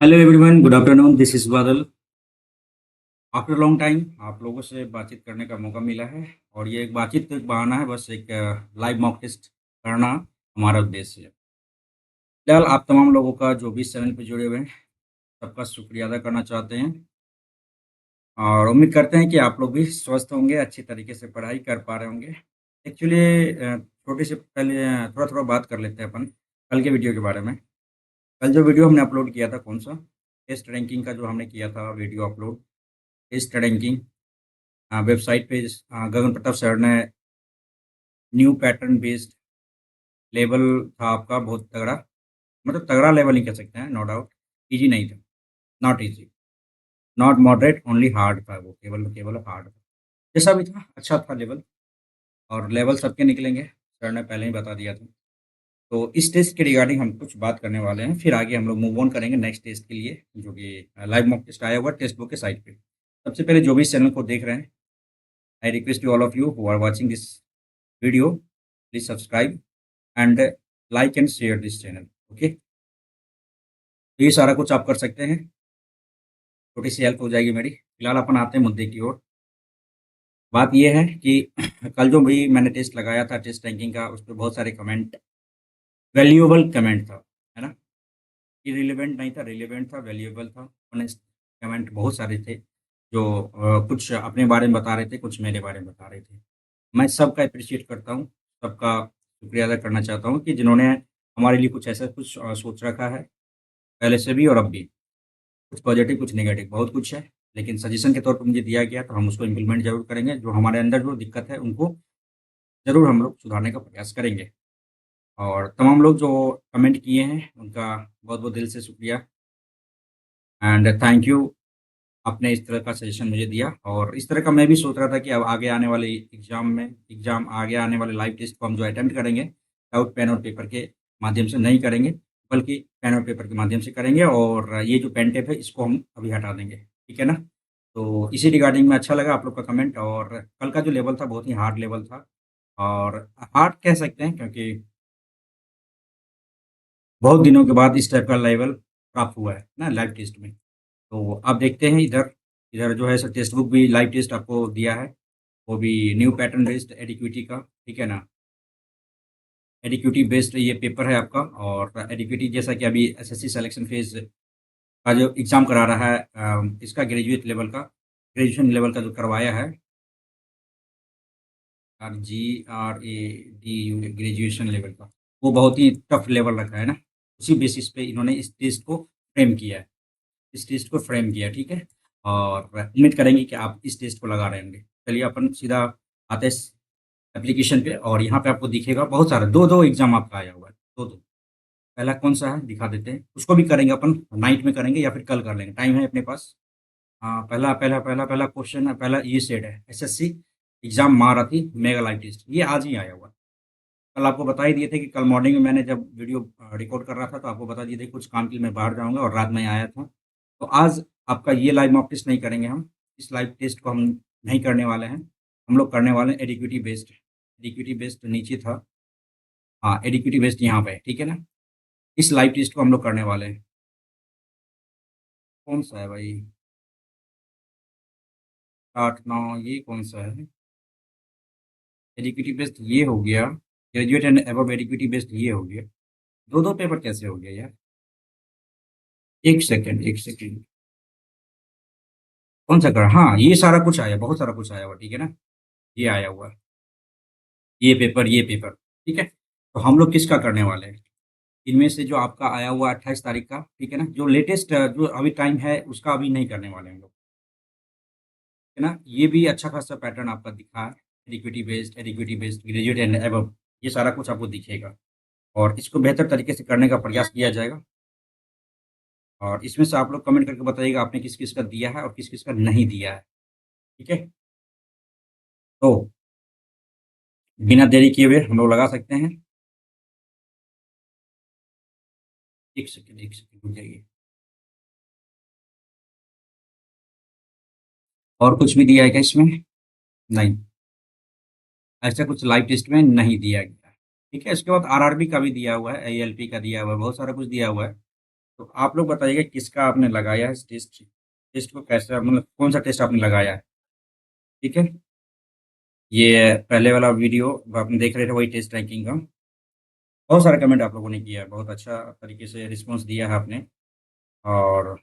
Hello everyone, good afternoon. This is बादल। After long time आप लोगों से बातचीत करने का मौका मिला है और ये एक बातचीत का एक बहाना है, बस एक लाइव मॉक टेस्ट करना हमारा उद्देश्य है। फिलहाल आप तमाम लोगों का जो भी इस चैनल पे जुड़े हुए हैं, सबका शुक्रिया अदा करना चाहते हैं और उम्मीद करते हैं कि आप लोग भी स्वस्थ होंगे, अच्छी तरीके से पढ़ाई कर पा रहे होंगे। एक्चुअली छोटी सी पहले थोड़ा-थोड़ा बात कर लेते हैं अपन कल के वीडियो के बारे में। कल जो वीडियो हमने अपलोड किया था कौन-सा? टेस्ट रैंकिंग का जो हमने किया था video upload, test ranking. Website पे गगन प्रताप सर ने न्यू पैटर्न बेस्ड लेवल था आपका बहुत तगड़ा, मतलब तगड़ा लेवल नहीं कह सकते हैं, नो डाउट। ईज़ी नहीं था, not easy, not moderate, only hard था वो, केवल केवल हार्ड था। जैसा भी था, अच्छा था लेवल और लेवल सबके निकलेंगे, सर ने पहले ही बता दिया था। तो इस टेस्ट के रिगार्डिंग हम कुछ बात करने वाले हैं, फिर आगे हम लोग मूव ऑन करेंगे नेक्स्ट टेस्ट के लिए, जो कि लाइव मॉक टेस्ट आया हुआ है टेक्स्ट बुक के साइट पे। सबसे पहले जो भी इस चैनल को देख रहे हैं, I request you all of you who are watching this video, please subscribe and like and share this channel. Okay, तो ये सारा कुछ आप कर सकते हैं, छोटी सी हेल्प हो जाएगी मेरी। फिलहाल अपन आते हैं मुद्दे की ओर। बात ये है कि कल जो भी मैंने टेस्ट लगाया था टेस्ट रैंकिंग का, उस पे बहुत सारे कमेंट, वैल्यूएबल कमेंट था, है ना? इर्रेलेवेंट नहीं था, रिलेवेंट था, वैल्यूएबल था। ऑनेस्ट कमेंट बहुत सारे थे, जो कुछ अपने बारे में बता रहे थे, कुछ मेरे बारे में बता रहे थे। मैं सबका एप्रिशिएट करता हूँ, सबका शुक्रिया अदा करना चाहता हूँ कि जिन्होंने हमारे लिए कुछ ऐसा कुछ सोच रखा है, पहले से भी और अब भी। कुछ पॉज़िटिव, कुछ नेगेटिव, बहुत कुछ है, लेकिन सजेशन के तौर पे मुझे दिया गया, तो हम उसको इम्प्लीमेंट ज़रूर करेंगे। जो हमारे अंदर जो दिक्कत है, उनको ज़रूर हम लोग सुधारने का प्रयास करेंगे। और तमाम लोग जो कमेंट किए हैं, उनका बहुत-बहुत दिल से शुक्रिया एंड थैंक यू। आपने इस तरह का सजेशन मुझे दिया और इस तरह का मैं भी सोच रहा था कि अब आगे आने वाले एग्ज़ाम आगे आने वाले लाइव टेस्ट को हम जो अटेम्प्ट करेंगे, विदाउट पेन और पेपर के माध्यम से नहीं करेंगे, बल्कि पेन और पेपर के माध्यम से करेंगे और ये जो पेन टेप है, इसको हम अभी हटा देंगे। ठीक है ना? तो इसी रिगार्डिंग में अच्छा लगा आप लोग का कमेंट और कल का जो लेवल था, बहुत ही हार्ड लेवल था और हार्ड कह सकते हैं क्योंकि बहुत दिनों के बाद इस टाइप का लेवल प्राप्त हुआ है ना लाइव टेस्ट में। तो आप देखते हैं इधर, इधर जो है सो टेक्स्ट बुक भी लाइव टेस्ट आपको दिया है, वो भी न्यू पैटर्न बेस्ड एडिक्विटी का, ठीक है ना? एडिक्विटी बेस्ड ये पेपर है आपका और एडिक्विटी जैसा कि अभी एसएससी सिलेक्शन फेज़ का जो एग्ज़ाम करा रहा है इसका ग्रेजुएशन लेवल का जो करवाया है, GRADU ग्रेजुएशन लेवल का, वो बहुत ही टफ लेवल रखा है ना, उसी बेसिस पे इन्होंने इस टेस्ट को फ्रेम किया है। इस टेस्ट को फ्रेम किया, ठीक है? और उम्मीद करेंगे कि आप इस टेस्ट को लगा रहे होंगे। चलिए अपन सीधा आते हैं इस एप्लीकेशन पे और यहाँ पे आपको दिखेगा बहुत सारा 2-2 एग्ज़ाम आपका आया हुआ है, 2-2। पहला कौन-सा है दिखा देते हैं, उसको भी करेंगे अपन, नाइट में करेंगे या फिर कल कर लेंगे, टाइम है अपने पास। हाँ, पहला क्वेश्चन है, पहला ये सेट है, एसएससी एग्ज़ाम महारथी मेगा लाइव टेस्ट, ये आज ही आया हुआ है। कल आपको बता ही दिए थे कि कल मॉर्निंग में मैंने जब वीडियो रिकॉर्ड कर रहा था, तो आपको बता दिए थे कुछ काम के लिए मैं बाहर जाऊँगा और रात में आया था। तो आज आपका ये लाइव मॉक टेस्ट नहीं करेंगे हम, इस लाइव टेस्ट को हम नहीं करने वाले हैं। हम लोग करने वाले हैं एडिक्विटी बेस्ड नीचे था। हाँ, एडिक्विटी बेस्ड यहाँ पे है, ठीक है ना? इस लाइव टेस्ट को हम लोग करने वाले हैं। कौन-सा है भाई? 8-9 ये कौन-सा है? एडिक्विटी बेस्ड ये हो गया, ग्रेजुएट एंड अबव एडिक्विटी बेस्ड ये हो गया। 2-2 पेपर कैसे हो गया यार? 1 सेकंड। कौन-सा कर हाँ, ये सारा कुछ आया, बहुत सारा कुछ आया हुआ, ठीक है ना? ये आया हुआ है, ये पेपर, ठीक है? तो हम लोग किसका करने वाले हैं? इनमें से जो आपका आया हुआ 28 तारीख का, ठीक है ना? जो लेटेस्ट जो अभी टाइम है, उसका अभी नहीं करने वाले हैं हम लोग, है ना? ये भी अच्छा खासा पैटर्न आपका दिखा है, एडिक्विटी बेस्ड, ग्रेजुएट एंड अबव, ये सारा कुछ आपको दिखेगा और इसको बेहतर तरीके से करने का प्रयास किया जाएगा और इसमें से आप लोग कमेंट करके बताइएगा आपने किस-किस का दिया है और किस-किस का नहीं दिया है, ठीक है? तो बिना देरी किए हुए हम लोग लगा सकते हैं। 1 सेकंड रुक जाइए। और कुछ भी दिया है क्या इसमें? नहीं, ऐसा कुछ लाइव टेस्ट में नहीं दिया गया है, ठीक है? इसके बाद आरआरबी का भी दिया हुआ है, एएलपी का दिया हुआ है, बहुत सारा कुछ दिया हुआ है। तो आप लोग बताइएगा किसका आपने लगाया है इस टेस्ट टेस्ट को कैसा मतलब कौन सा टेस्ट आपने लगाया है, ठीक है? ये पहले वाला वीडियो आपने देख रहे थे वही टेस्ट रैंकिंग का। बहुत सारा कमेंट आप लोगों ने किया है, बहुत अच्छा तरीके से रिस्पॉन्स दिया है आपने और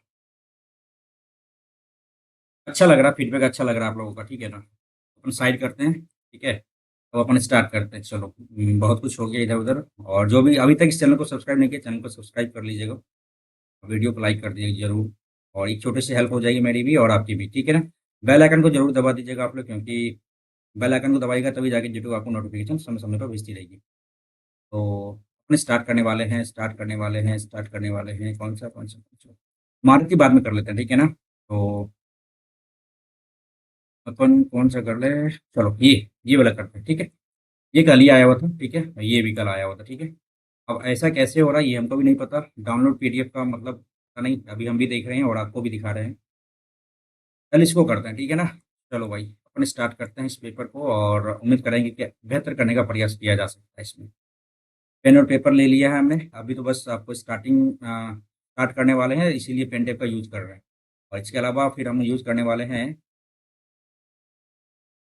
अच्छा लग रहा है, फीडबैक अच्छा लग रहा है आप लोगों का, ठीक है ना? अपन साइड करते हैं, ठीक है? अब अपन स्टार्ट करते हैं, चलो। बहुत कुछ हो गया इधर-उधर और जो भी अभी तक इस चैनल को सब्सक्राइब नहीं किया, चैनल को सब्सक्राइब कर लीजिएगा। वीडियो को लाइक कर दीजिए ज़रूर और एक छोटी सी हेल्प हो जाएगी मेरी भी और आपकी भी, ठीक है ना? बेल आइकन को ज़रूर दबा दीजिएगा आप लोग क्योंकि बेल आइकन को दबाइएगा तभी जाके यूट्यूब आपको नोटिफ़िकेशन समय-समय पर भेजती रहेगी। तो अपने स्टार्ट करने वाले हैं, स्टार्ट करने वाले हैं, स्टार्ट करने वाले हैं। कौन सा? मारुति बाद में कर लेते हैं, ठीक है ना? तो अपन कौन-सा कर लें? चलो ये वाला करते हैं, ठीक है? ये कल ही आया हुआ था, ठीक है? ये भी कल आया हुआ था, ठीक है? अब ऐसा कैसे हो रहा है ये हमको भी नहीं पता। डाउनलोड पीडीएफ का मतलब पता नहीं, अभी हम भी देख रहे हैं और आपको भी दिखा रहे हैं। कल इसको करते हैं, ठीक है ना? चलो भाई, अपन स्टार्ट करते हैं इस पेपर को और उम्मीद करेंगे कि बेहतर करने का प्रयास किया जा सकता है इसमें। पेन और पेपर ले लिया है हमने, अभी तो बस आपको स्टार्ट करने वाले हैं इसीलिए पेन टेप का यूज़ कर रहे हैं। और इसके अलावा फिर हम यूज़ करने वाले हैं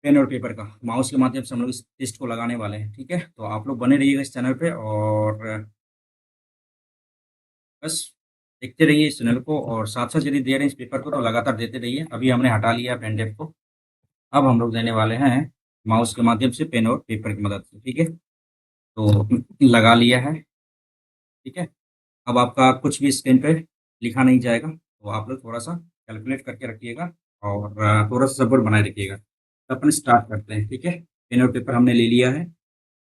पेन और पेपर का, माउस के माध्यम से हम लोग इस टेस्ट को लगाने वाले हैं, ठीक है? तो आप लोग बने रहिएगा इस चैनल पे और बस देखते रहिए इस चैनल को और साथ-साथ यदि दे रहे हैं इस पेपर को तो लगातार देते रहिए। अभी हमने हटा लिया है पेन टेप को, अब हम लोग देने वाले हैं माउस के माध्यम से पेन और पेपर की मदद से, ठीक है? तो लगा लिया है, ठीक है? अब आपका कुछ भी स्क्रीन पे लिखा नहीं जाएगा, तो आप लोग थोड़ा-सा कैलकुलेट करके रखिएगा और थोड़ा-सा सब्र बनाए रखिएगा। तो अपन स्टार्ट करते हैं, ठीक है? पेन और पेपर हमने ले लिया है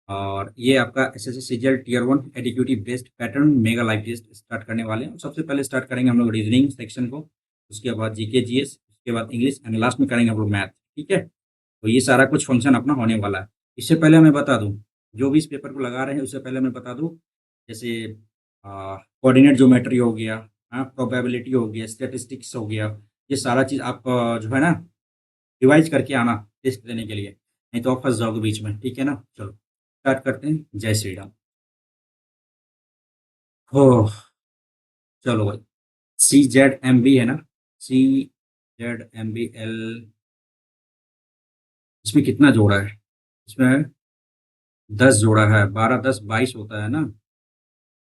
और ये आपका SSC CGL tier 1 adaptive based pattern mega live test start करने वाले हैं। सबसे पहले स्टार्ट करेंगे हम लोग रीजनिंग सेक्शन को, उसके बाद जीके जीएस, उसके बाद इंग्लिश एंड लास्ट में करेंगे हम लोग मैथ, ठीक है? तो ये सारा कुछ फंक्शन अपना होने वाला है। इससे पहले मैं बता दूँ, जो भी इस पेपर को लगा रहे हैं उससे पहले मैं बता दूँ, जैसे कोऑर्डिनेट ज्योमेट्री हो गया, हाँ, प्रोबेबिलिटी हो गया, स्टैटिस्टिक्स हो गया, ये सारा चीज़ आप जो है ना रिवाइज़ करके आना टेस्ट देने के लिए, नहीं तो आप फँस जाओगे बीच में, ठीक है ना? चलो, स्टार्ट करते हैं। जय श्री राम। ओह! चलो भाई, CZMB है ना? CZMBL इसमें कितना जोड़ा है? इसमें 10 जोड़ा है, 12, 10, 22 होता है ना?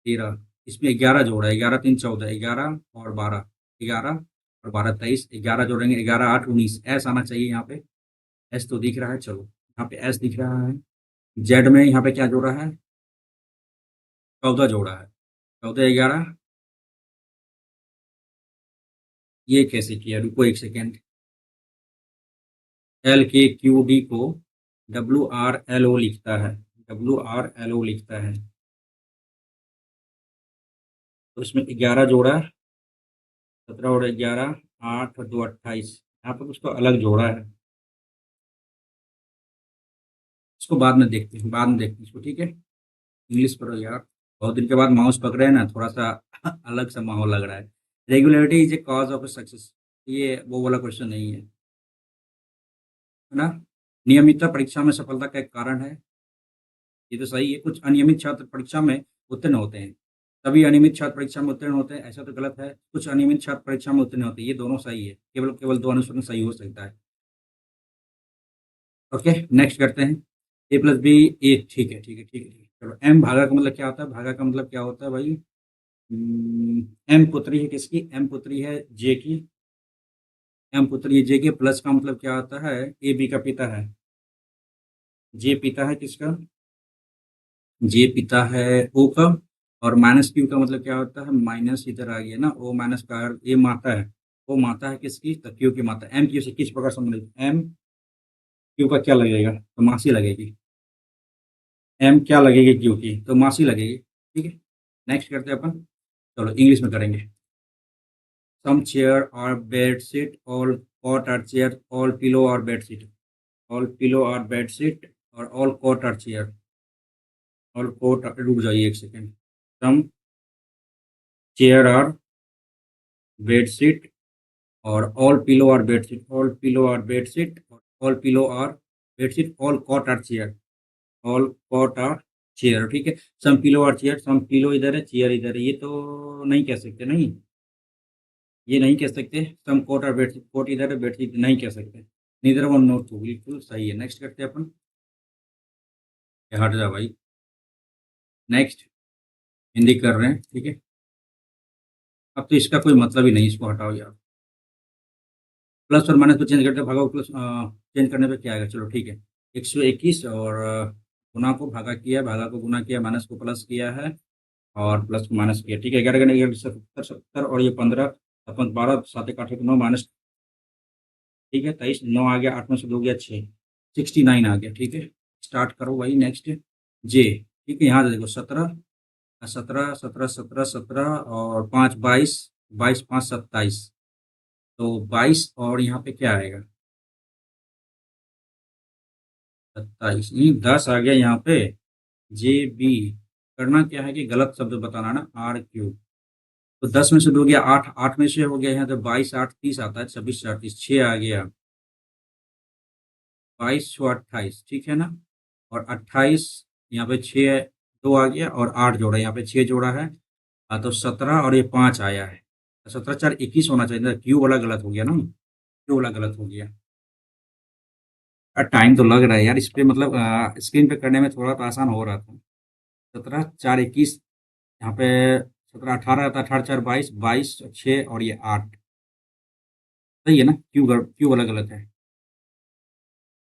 13 इसमें 11 जोड़ा है, 11 3 14, 11 और 12, 11 और 12 23, 11 जोड़ेंगे, 11 8 19 एस आना चाहिए यहाँ पे। एस तो दिख रहा है, चलो, यहाँ पे एस दिख रहा है। जेड में यहाँ पे क्या जोड़ा है? 14 जोड़ा है। 14 11 ये कैसे किया? रुको 1 सेकंड। LKQD को WRLO लिखता है, WRLO लिखता है। तो इसमें 11 जोड़ा, 17 और 11, 8 और 2 28। यहाँ पर कुछ तो अलग जोड़ा है। इसको बाद में देखते हैं, बाद में देखते हैं इसको, ठीक है? इंग्लिश पढ़ो यार। बहुत दिन के बाद माउस पकड़े हैं ना, थोड़ा-सा अलग सा माहौल लग रहा है। Regularity is a cause of success, ये वो वाला क्वेश्चन नहीं है, है ना? नियमितता परीक्षा में सफलता का एक कारण है। ये तो सही है, कुछ अनियमित छात्र परीक्षा में उत्तीर्ण होते हैं। सभी अनियमित छात्र परीक्षा में उत्तीर्ण होते हैं, ऐसा तो गलत है। कुछ अनियमित छात्र परीक्षा में उत्तीर्ण होते हैं, ये दोनों सही है। केवल केवल 2 अनुसरण सही हो सकता है। ओके, नेक्स्ट करते हैं। ए प्लस बी ए ठीक है, ठीक है, ठीक है, ठीक है। चलो एम भागा का मतलब क्या होता है? भागा का मतलब क्या होता है भाई? एम पुत्री है किसकी? एम पुत्री है जे की। एम पुत्री है जे की, प्लस का मतलब क्या होता है? ए बी का पिता है। जे पिता है किसका? जे पिता है ओ का और माइनस क्यू का मतलब क्या होता है? माइनस इधर आ गया ना, ओ माइनस का ये माता है। ओ माता है किसकी? तो क्यू की माता। एम क्यू से किस प्रकार संबंधित? एम क्यू का क्या लगेगा? तो मासी लगेगी। एम क्या लगेगी क्यू की? तो मासी लगेगी। ठीक है, नेक्स्ट करते हैं अपन। चलो इंग्लिश में करेंगे। Some chair are bed sheet, all cot are chair, all pillow are bed sheet, all pillow are bed sheet और all cot are chair, all coat. रुक जाइए 1 second. Some chair are bed sheet और all pillow are bedsheet, all pillow are bedsheet, all pillow are bedsheet, all cot are chair, all cot are chair, ठीक है। Some pillow are chair, some pillow इधर है, chair इधर है, ये तो नहीं कह सकते, नहीं, ये नहीं कह सकते। सम कोट और बेडशीट, कोट इधर है, बेडशीट नहीं कह सकते। नीदर वन नोट टू, बिल्कुल सही है। नेक्स्ट करते हैं अपन। ये हट जा भाई। नेक्स्ट, हिंदी कर रहे हैं, ठीक है। अब तो इसका कोई मतलब ही नहीं, इसको हटाओ यार। प्लस और माइनस को चेंज करते हैं, भागा को प्लस चेंज करने पे क्या आएगा, चलो ठीक है। 121 और गुना को भागा किया, भागा को गुना किया, माइनस को प्लस किया है और प्लस को माइनस किया, ठीक है। 11 का 11 70 70 और ये 15, अपन 12 7 एक 8 9 माइनस, ठीक है। 23 9 आ गया, 8 में से 2 गया 6, 69 आ गया, ठीक है। स्टार्ट करो भाई। नेक्स्ट जे, ठीक है। यहाँ से देखो 17 17 17 17 17 और 5 22, 22 5 27, तो 22 और यहाँ पे क्या आएगा, 27, नहीं 10 आ गया यहाँ पे। जे बी, करना क्या है कि गलत शब्द बताना ना, आर क्यू। तो 10 में से 2 गया 8, 8 में से हो गया यहाँ तो 22 8 30 आता है, 26 38 6 आ गया, 22 6 28, ठीक है ना। और 28 यहाँ पे 6 2 आ गया और 8 जोड़ा, यहाँ पे 6 जोड़ा है। हाँ, तो 17 और ये 5 आया है, 17 4 21 होना चाहिए था, क्यू वाला गलत हो गया ना, क्यू वाला गलत हो गया। टाइम तो लग रहा है यार इस पे, मतलब स्क्रीन पे करने में थोड़ा तो आसान हो रहा था। 17 4 21, यहाँ पे 17 18 था, 18 4 22, 22 6 और ये 8, सही है ना। क्यू वाला गलत है,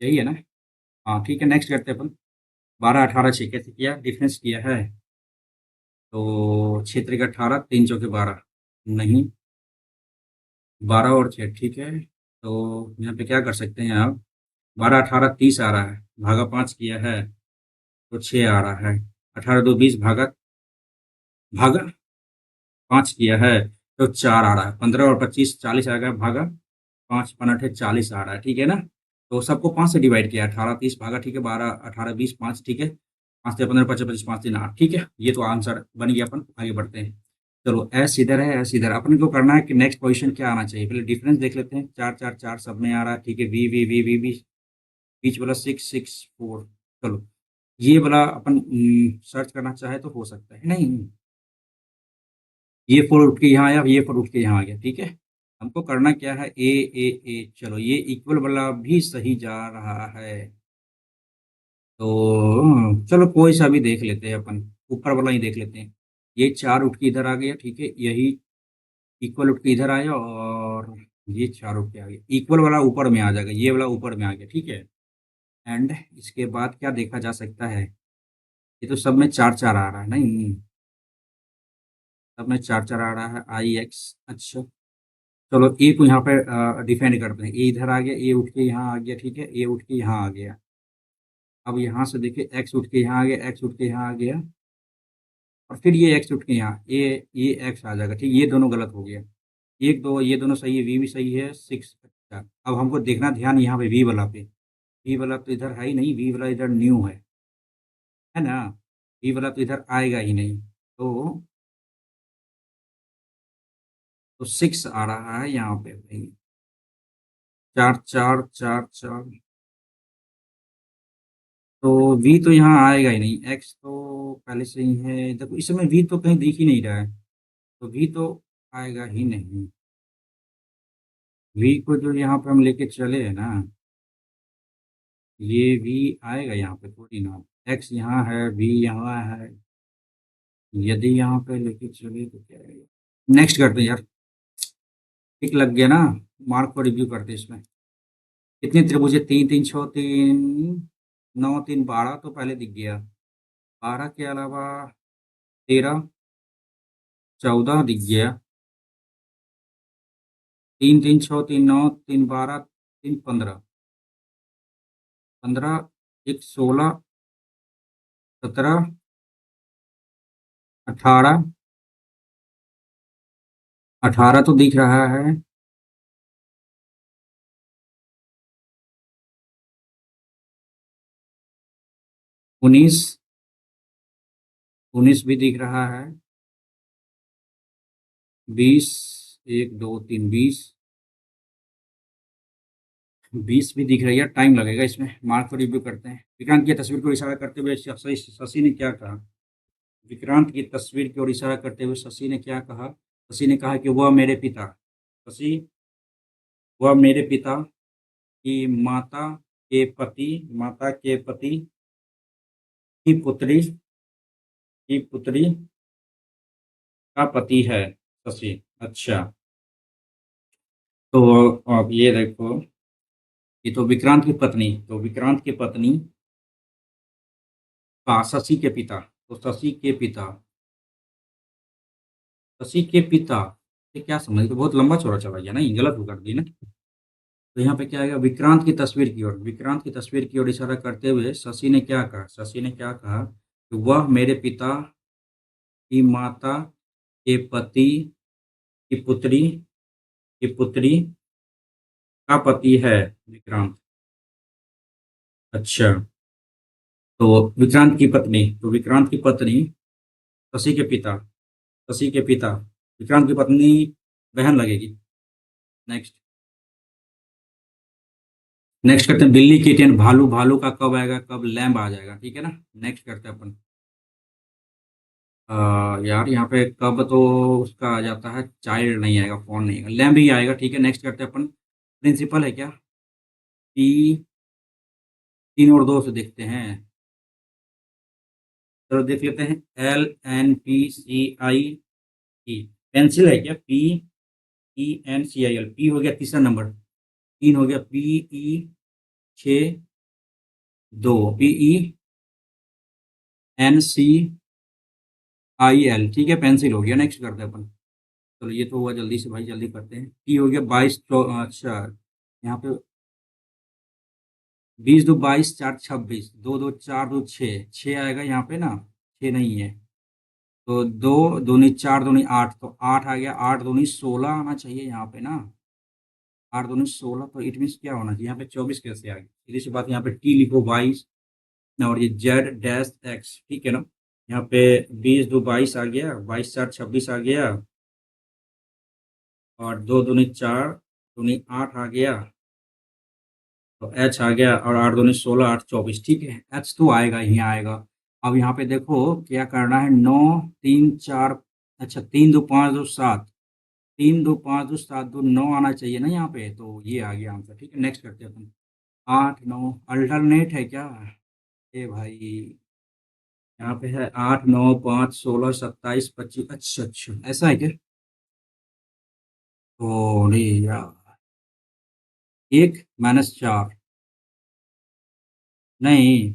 यही है ना। हाँ ठीक है, नेक्स्ट करते हैं अपन। 12 18 6 कैसे किया, डिफरेंस किया है, तो क्षेत्र का 18 3 चौके 12, नहीं, 12 और 6, ठीक है। तो यहाँ पे क्या कर सकते हैं आप, 12 18 30 आ रहा है, भागा 5 किया है तो 6 आ रहा है। 18 2 20, भागा भागा 5 किया है तो 4 आ रहा है। 15 और 25 40 आ गया, भागा 5 5 40 आ रहा है, ठीक है ना। तो सबको 5 से डिवाइड किया, 18 30 भागा, ठीक है। 12 18 20 5, ठीक है। 5 15 25 25 5 3 8, ठीक है। ये तो आंसर बन गया, अपन आगे बढ़ते हैं। चलो एस इधर है, एस इधर, अपन को करना है कि नेक्स्ट पोजीशन क्या आना चाहिए, पहले डिफरेंस देख लेते हैं। 4 4 4 सब में आ रहा है, ठीक है। V V V V V, बीच वाला 6 6 4, चलो ये वाला अपन सर्च करना चाहे तो हो सकता है, नहीं ये 4 उठ के यहाँ आया, ये 4 उठ के यहाँ आ गया, ठीक है। हमको करना क्या है, ए ए ए, चलो ये इक्वल वाला भी सही जा रहा है, तो चलो कोई सा भी देख लेते हैं अपन, ऊपर वाला ही देख लेते हैं। ये 4 उठ के इधर आ गया, ठीक है। यही इक्वल उठ के इधर आया और ये 4 उठ के आ गया, इक्वल वाला ऊपर में आ जाएगा, ये वाला ऊपर में आ गया, ठीक है। एंड इसके बाद क्या देखा जा सकता है, ये तो सब में 4 4 आ रहा है, नहीं सब में 4 4 आ रहा है, आई एक्स, अच्छा। चलो ए को यहाँ पे डिफेंड करते हैं, ए इधर आ गया, ए उठ के यहाँ आ गया, ठीक है। ए उठ के यहाँ आ गया, अब यहाँ से देखिए एक्स उठ के यहाँ आ गया, एक्स उठ के यहाँ आ गया और फिर ये एक्स उठ के यहाँ, ये एक्स आ जाएगा, ठीक। ये दोनों गलत हो गया, एक दो ये दोनों सही है, वी भी सही है, 6, अच्छा। अब हमको देखना ध्यान यहाँ पे वी वाला पे, वी वाला तो इधर है ही नहीं, वी वाला इधर न्यू है ना। वी वाला तो इधर आएगा ही नहीं, तो 6 आ रहा है यहाँ पे भाई, 4 4 4 4, तो वी तो यहाँ आएगा ही नहीं, एक्स तो पहले से ही है, देखो इस समय वी तो कहीं दिख ही नहीं रहा है, तो वी तो आएगा ही नहीं। वी को जो यहाँ पे हम लेके चले हैं ना, ये वी आएगा यहाँ पे थोड़ी ना, एक्स यहाँ है, वी यहाँ है, यदि यहाँ पे लेके चले तो क्या आएगा। नेक्स्ट करते हैं यार, टिक लग गया ना, मार्क को रिव्यू करते हैं इसमें। कितने त्रिभुज है, 3 3 6 3 9 3 12 तो पहले दिख गया, 12 के अलावा 13 14 दिख गया, 3 3 6 3 9 3 12 3 15, 15 1 16 17 18, 18 तो दिख रहा है, 19 19 भी दिख रहा है, 20 1 2 3 20, 20 भी दिख रही है, टाइम लगेगा इसमें। मार्क को रिव्यू करते हैं। विक्रांत की तस्वीर को इशारा करते हुए शशि ने क्या कहा? विक्रांत की तस्वीर की ओर इशारा करते हुए शशि ने क्या कहा? शशि ने कहा कि वह मेरे पिता, शशि, वह मेरे पिता की माता के पति की पुत्री का पति है। शशि, अच्छा। तो अब ये देखो, ये तो विक्रांत की पत्नी, तो विक्रांत की पत्नी का शशि के पिता, तो शशि के पिता, ये क्या समझ, तो बहुत लंबा चौड़ा चला गया ना, ये गलत कर दी ना। तो यहाँ पे क्या आएगा? विक्रांत की तस्वीर की ओर, विक्रांत की तस्वीर की ओर इशारा करते हुए शशि ने क्या कहा? शशि ने क्या कहा कि वह मेरे पिता की माता के पति की पुत्री का पति है, विक्रांत। अच्छा। तो विक्रांत की पत्नी शशि के पिता, शशि के पिता, विक्रांत की पत्नी बहन लगेगी। नेक्स्ट, नेक्स्ट करते हैं बिल्ली किटेन भालू, भालू का कब आएगा? कब लैम्ब आ जाएगा, ठीक है ना। नेक्स्ट करते हैं अपन। यार यहाँ पे कब तो उसका आ जाता है, चाइल्ड नहीं आएगा, फोन नहीं आएगा, लैम्ब ही आएगा, ठीक है। नेक्स्ट करते हैं अपन। प्रिंसिपल है क्या? पी, 3 और 2 से देखते हैं। चलो देख लेते हैं। LNPCIE, पेंसिल है क्या? PENCIL, पी हो गया तीसरा नंबर, 3 हो गया, PE 6 2, PENCIL, ठीक है, पेंसिल हो गया। नेक्स्ट करते हैं अपन। चलो ये तो हुआ, जल्दी से भाई, जल्दी करते हैं। टी हो गया 22, अच्छा, यहाँ पे 20 2 22 4 26, 2 2 4 2 6, 6 आएगा यहाँ पे ना, 6 नहीं है। तो 2 2 4 2 8, तो 8 आ गया, 8 2 16 आना चाहिए यहाँ पे ना, 8 2 16, तो इट मीन्स क्या होना चाहिए यहाँ पे? 24 कैसे आ गया? सीधी सी बात, यहाँ पे टी लिखो 22, और ये Z-X, ठीक है ना। यहाँ पे 20 2 22 आ गया, 22 4 26 आ गया, और 2 2 4 2 8 आ गया, तो एच आ गया, और 8 2 16 8 24, ठीक है। एच तो आएगा ही आएगा। अब यहाँ पे देखो क्या करना है, 9 3 4, अच्छा, 3 2 5 2 7, 3 2 5 2 7 2 9 आना चाहिए ना यहाँ पे, तो ये आ गया आंसर, ठीक है। नेक्स्ट करते हैं अपन। 8 9 अल्टरनेट है क्या? ए भाई, यहाँ पे है 8 9 5 16 27 25, अच्छा अच्छा, ऐसा है क्या? ओ रे यार, 1 - 4, नहीं,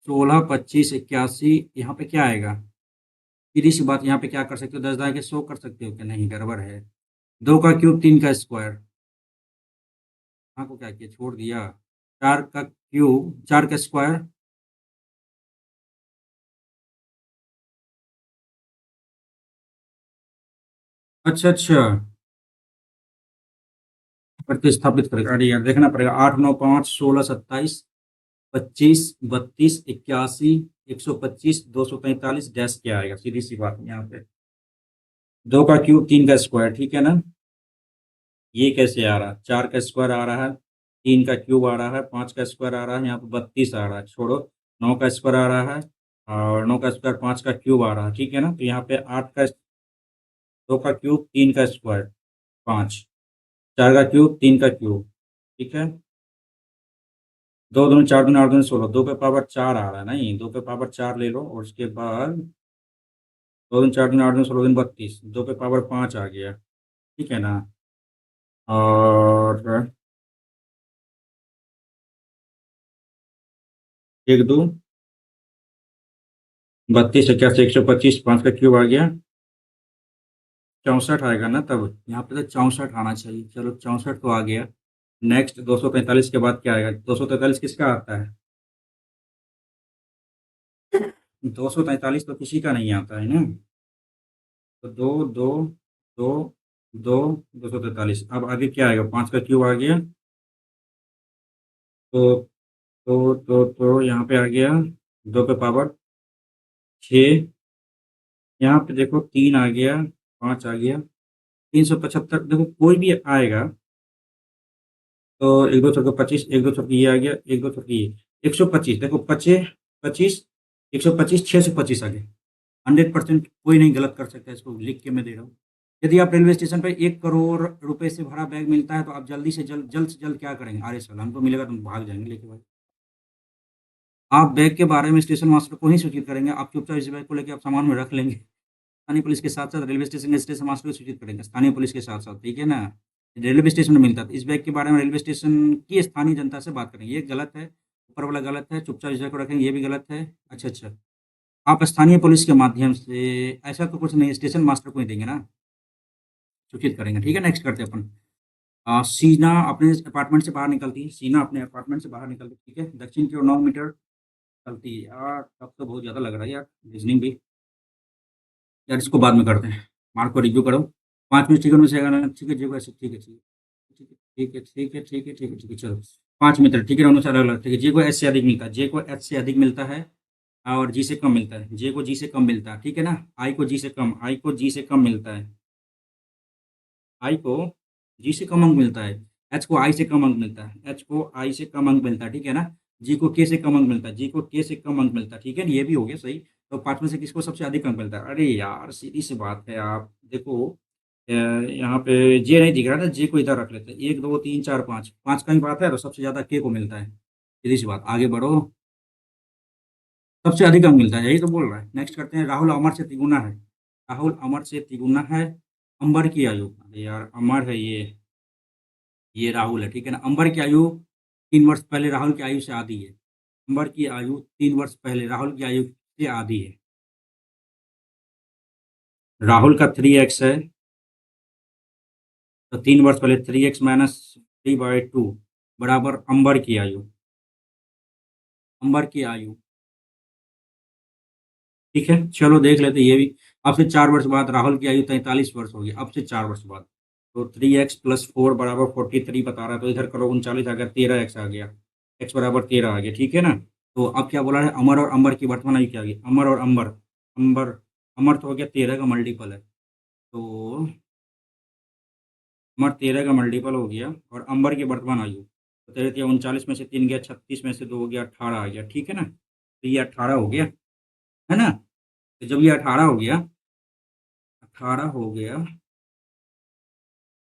16 25 81, यहाँ पे क्या आएगा? सीधी सी बात, यहाँ पे क्या कर सकते हो? 10 दागे 100 कर सकते हो क्या? नहीं, गड़बड़ है। 2 का क्यूब, 3 का स्क्वायर, हाँ को क्या किया, छोड़ दिया। 4 का क्यूब, 4 का स्क्वायर, अच्छा अच्छा, प्रतिस्थापित करेगा। अरे यार देखना पड़ेगा। 8 9 5 16 27 25 32 81 125 243 डैश क्या आएगा? सीधी सी बात यहाँ पे, 2 का क्यूब, 3 का स्क्वायर, ठीक है ना। ये कैसे आ रहा है? 4 का स्क्वायर आ रहा है, 3 का क्यूब आ रहा है, 5 का स्क्वायर आ रहा है, यहाँ पे 32 आ रहा है, छोड़ो। 9 का स्क्वायर आ रहा है, और 9 का स्क्वायर, 5 का क्यूब आ रहा है, ठीक है ना। तो यहाँ पे 2 का क्यूब, 3 का स्क्वायर, 5, 4 का क्यूब, 3 का क्यूब, ठीक है। 2 दूनी 4 दूनी 8 दूनी 16, 2 पे पावर 4 आ रहा है, नहीं, 2 पे पावर 4 ले लो, और उसके बाद 2 दूनी 4 दूनी 8 दूनी 16 32, 2 पे पावर 5 आ गया, ठीक है ना। और 1 2 32 81 125, 5 का क्यूब आ गया, 64 आएगा ना तब। यहाँ पे तो 64 आना चाहिए। चलो 64 तो आ गया। नेक्स्ट 243 के बाद क्या आएगा? 243 किसका आता है? 243 तो किसी का नहीं आता है ना। तो 2 2 2 2 243, अब आगे क्या आएगा? 5 का क्यूब आ गया, तो यहाँ पे आ गया 2 पे पावर 6, यहाँ पे देखो 3 आ गया, 5 आ गया, 375, देखो कोई भी आएगा तो एक दो छक्के 25, एक दो छक्के ये आ गया, एक दो छक्के ये 125। देखो 25, 125, 625 आ गए। 100% कोई नहीं गलत कर सकता, इसको लिख के मैं दे रहा हूँ। यदि आप रेलवे स्टेशन पे 1 करोड़ रुपए से भरा बैग मिलता है तो आप जल्द से जल्द क्या करेंगे? अरे सर हमको मिलेगा तो हम भाग जाएंगे लेके भाई। आप बैग के बारे में स्टेशन मास्टर को ही सूचित करेंगे, आप चुपचाप इस बैग को लेके आप सामान में रख लेंगे। स्थानीय पुलिस के साथ-साथ रेलवे स्टेशन के स्टेशन मास्टर को सूचित करेंगे, स्थानीय पुलिस के साथ-साथ, ठीक है ना? रेलवे स्टेशन में मिलता है, तो इस बैग के बारे में रेलवे स्टेशन की स्थानीय जनता से बात करेंगे, ये गलत है, ऊपर वाला गलत है, चुपचाप इस बैग को रखेंगे, ये भी गलत है। अच्छा, अच्छा, आप स्थानीय पुलिस के माध्यम से ऐसा तो कुछ नहीं है, स्टेशन मास्टर को ही देंगे ना, सूचित करेंगे, ठीक है? नेक्स्ट करते हैं अपन। शीना अपने अपार्टमेंट से बाहर निकलती है, शीना अपने अपार्टमेंट से बाहर निकलती है, ठीक है? दक्षिण की ओर 9 मीटर चलती है, यार तब तो बहुत ज़्यादा लग रहा है यार, रीज़निंग भी। यार इसको बाद में करते हैं, मार्क को रिव्यू करो। 5 मिनट ठीक है, उनमें से अगर ठीक है, जेको ऐसे ठीक है, ठीक है, ठीक है, ठीक है, ठीक है, ठीक है, ठीक है, चलो 5 मिनट ठीक है, दोनों से अलग-अलग, ठीक है। जे को एच से अधिक मिलता है, जे को एच से अधिक मिलता है और जी से कम मिलता है। जे को जी से कम मिलता है, ठीक है ना? आई को जी से कम, आई को जी से कम मिलता है। आई को जी से कम अंक मिलता है, एच को आई से कम अंक मिलता है, एच को आई से कम अंक मिलता है, ठीक है ना? जी को के से कम अंक मिलता है, जी को के से कम अंक मिलता है, ठीक है? ये भी हो गया सही। तो 5 में से किसको सबसे अधिक अंक मिलता है? अरे यार सीधी-सी बात है, आप देखो यहाँ पे जे नहीं दिख रहा ना, जे को इधर रख लेते हैं। 1, 2, 3, 4, 5, 5 का ही बात है तो सबसे ज़्यादा के को मिलता है। सीधी-सी बात, आगे बढ़ो। सबसे अधिक अंक मिलता है, यही तो बोल रहा है। नेक्स्ट करते हैं, राहुल अमर से तिगुना है। राहुल अमर से तिगुना है। अंबर की आयु, अरे यार अमर है ये राहुल है, ठीक है ना? अंबर की आयु 3 वर्ष पहले राहुल की आयु से आधी है। अंबर की आयु 3 वर्ष पहले राहुल की आयु से आधी है। राहुल का 3x है, तो 3 वर्ष पहले 3x माइनस 3/2 बराबर अंबर की आयु। अंबर की आयु, ठीक है? चलो देख लेते हैं ये भी। अब से 4 वर्ष बाद राहुल की आयु 43 वर्ष होगी, अब से 4 वर्ष बाद। तो 3x + 4 बराबर 43 बता रहा है, तो इधर करो 39 आ गया, 13x आ गया। x बराबर 13 आ गया, ठीक है ना? तो अब क्या बोला है? अमर और अंबर की वर्तमान आयु क्या आ गई? अमर और अंबर, अंबर अमर तो हो गया 13 का मल्टीपल है। तो अमर 13 का मल्टीपल हो गया और अंबर की वर्तमान आयु। तो 13 तिया 39 में से 3 गया, 36 में से 2 हो गया, 18 आ गया, ठीक है ना? तो ये 18 हो गया, है ना? तो जब ये 18 हो गया, 18 हो गया,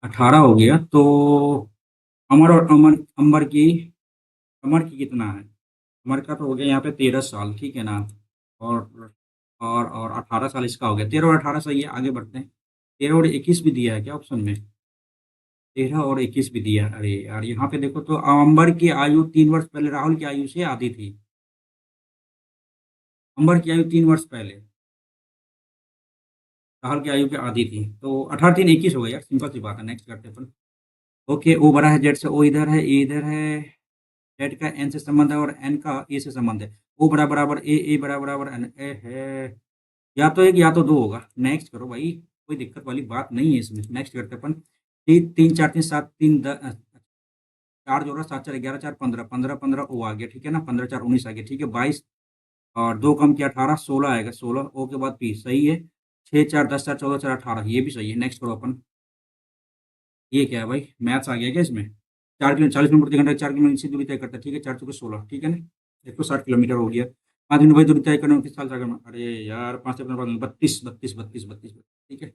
18 हो गया तो अमर और अमर की कितना है? अमर का तो हो गया यहाँ पे 13 साल, ठीक है ना? और 18 साल इसका हो गया, 13 और 18 सही है, आगे बढ़ते हैं। 13 और 21 भी दिया है क्या ऑप्शन में? 13 और 21 भी दिया है, अरे यार यहाँ पे देखो तो अंबर की आयु 3 वर्ष पहले राहुल की आयु से आधी थी। अंबर की आयु 3 वर्ष पहले राहुल की आयु की आधी थी, तो 18 3 21 हो गया यार, सिंपल सी बात है। नेक्स्ट करते हैं अपन। ओके, ओ बड़ा है जेड से, ओ इधर है, ए इधर है, जेड का एन से संबंध है और एन का ए से संबंध है। ओ बड़ा बराबर ए बड़ा बराबर एन ए है, या तो एक या तो दो होगा। नेक्स्ट करो भाई, कोई दिक्कत वाली बात नहीं है इसमें। नेक्स्ट करते हैं अपन। 3 3 4 3 7 3 4 जोड़ा 7 4 11 4 15 15 15 ओ आ गया, ठीक है ना? 15 4 19 आ गया, ठीक है? 22 और 2 कम किया 18 16 आएगा, 16 ओ के बाद पी सही है। 6 4 10 4 14 4 18 ये भी सही है। नेक्स्ट करो अपन। ये क्या है भाई, मैथ्स आ गया क्या इसमें? 40 किलोमीटर प्रति घंटा 4 किलोमीटर की दूरी तय करता है, ठीक है? 4 चौके 16, ठीक है ना? 160 किलोमीटर हो गया। 5 मिनट वही दूरी तय करने में किस साल से? अरे यार 5 से 32 32 32 32, ठीक है?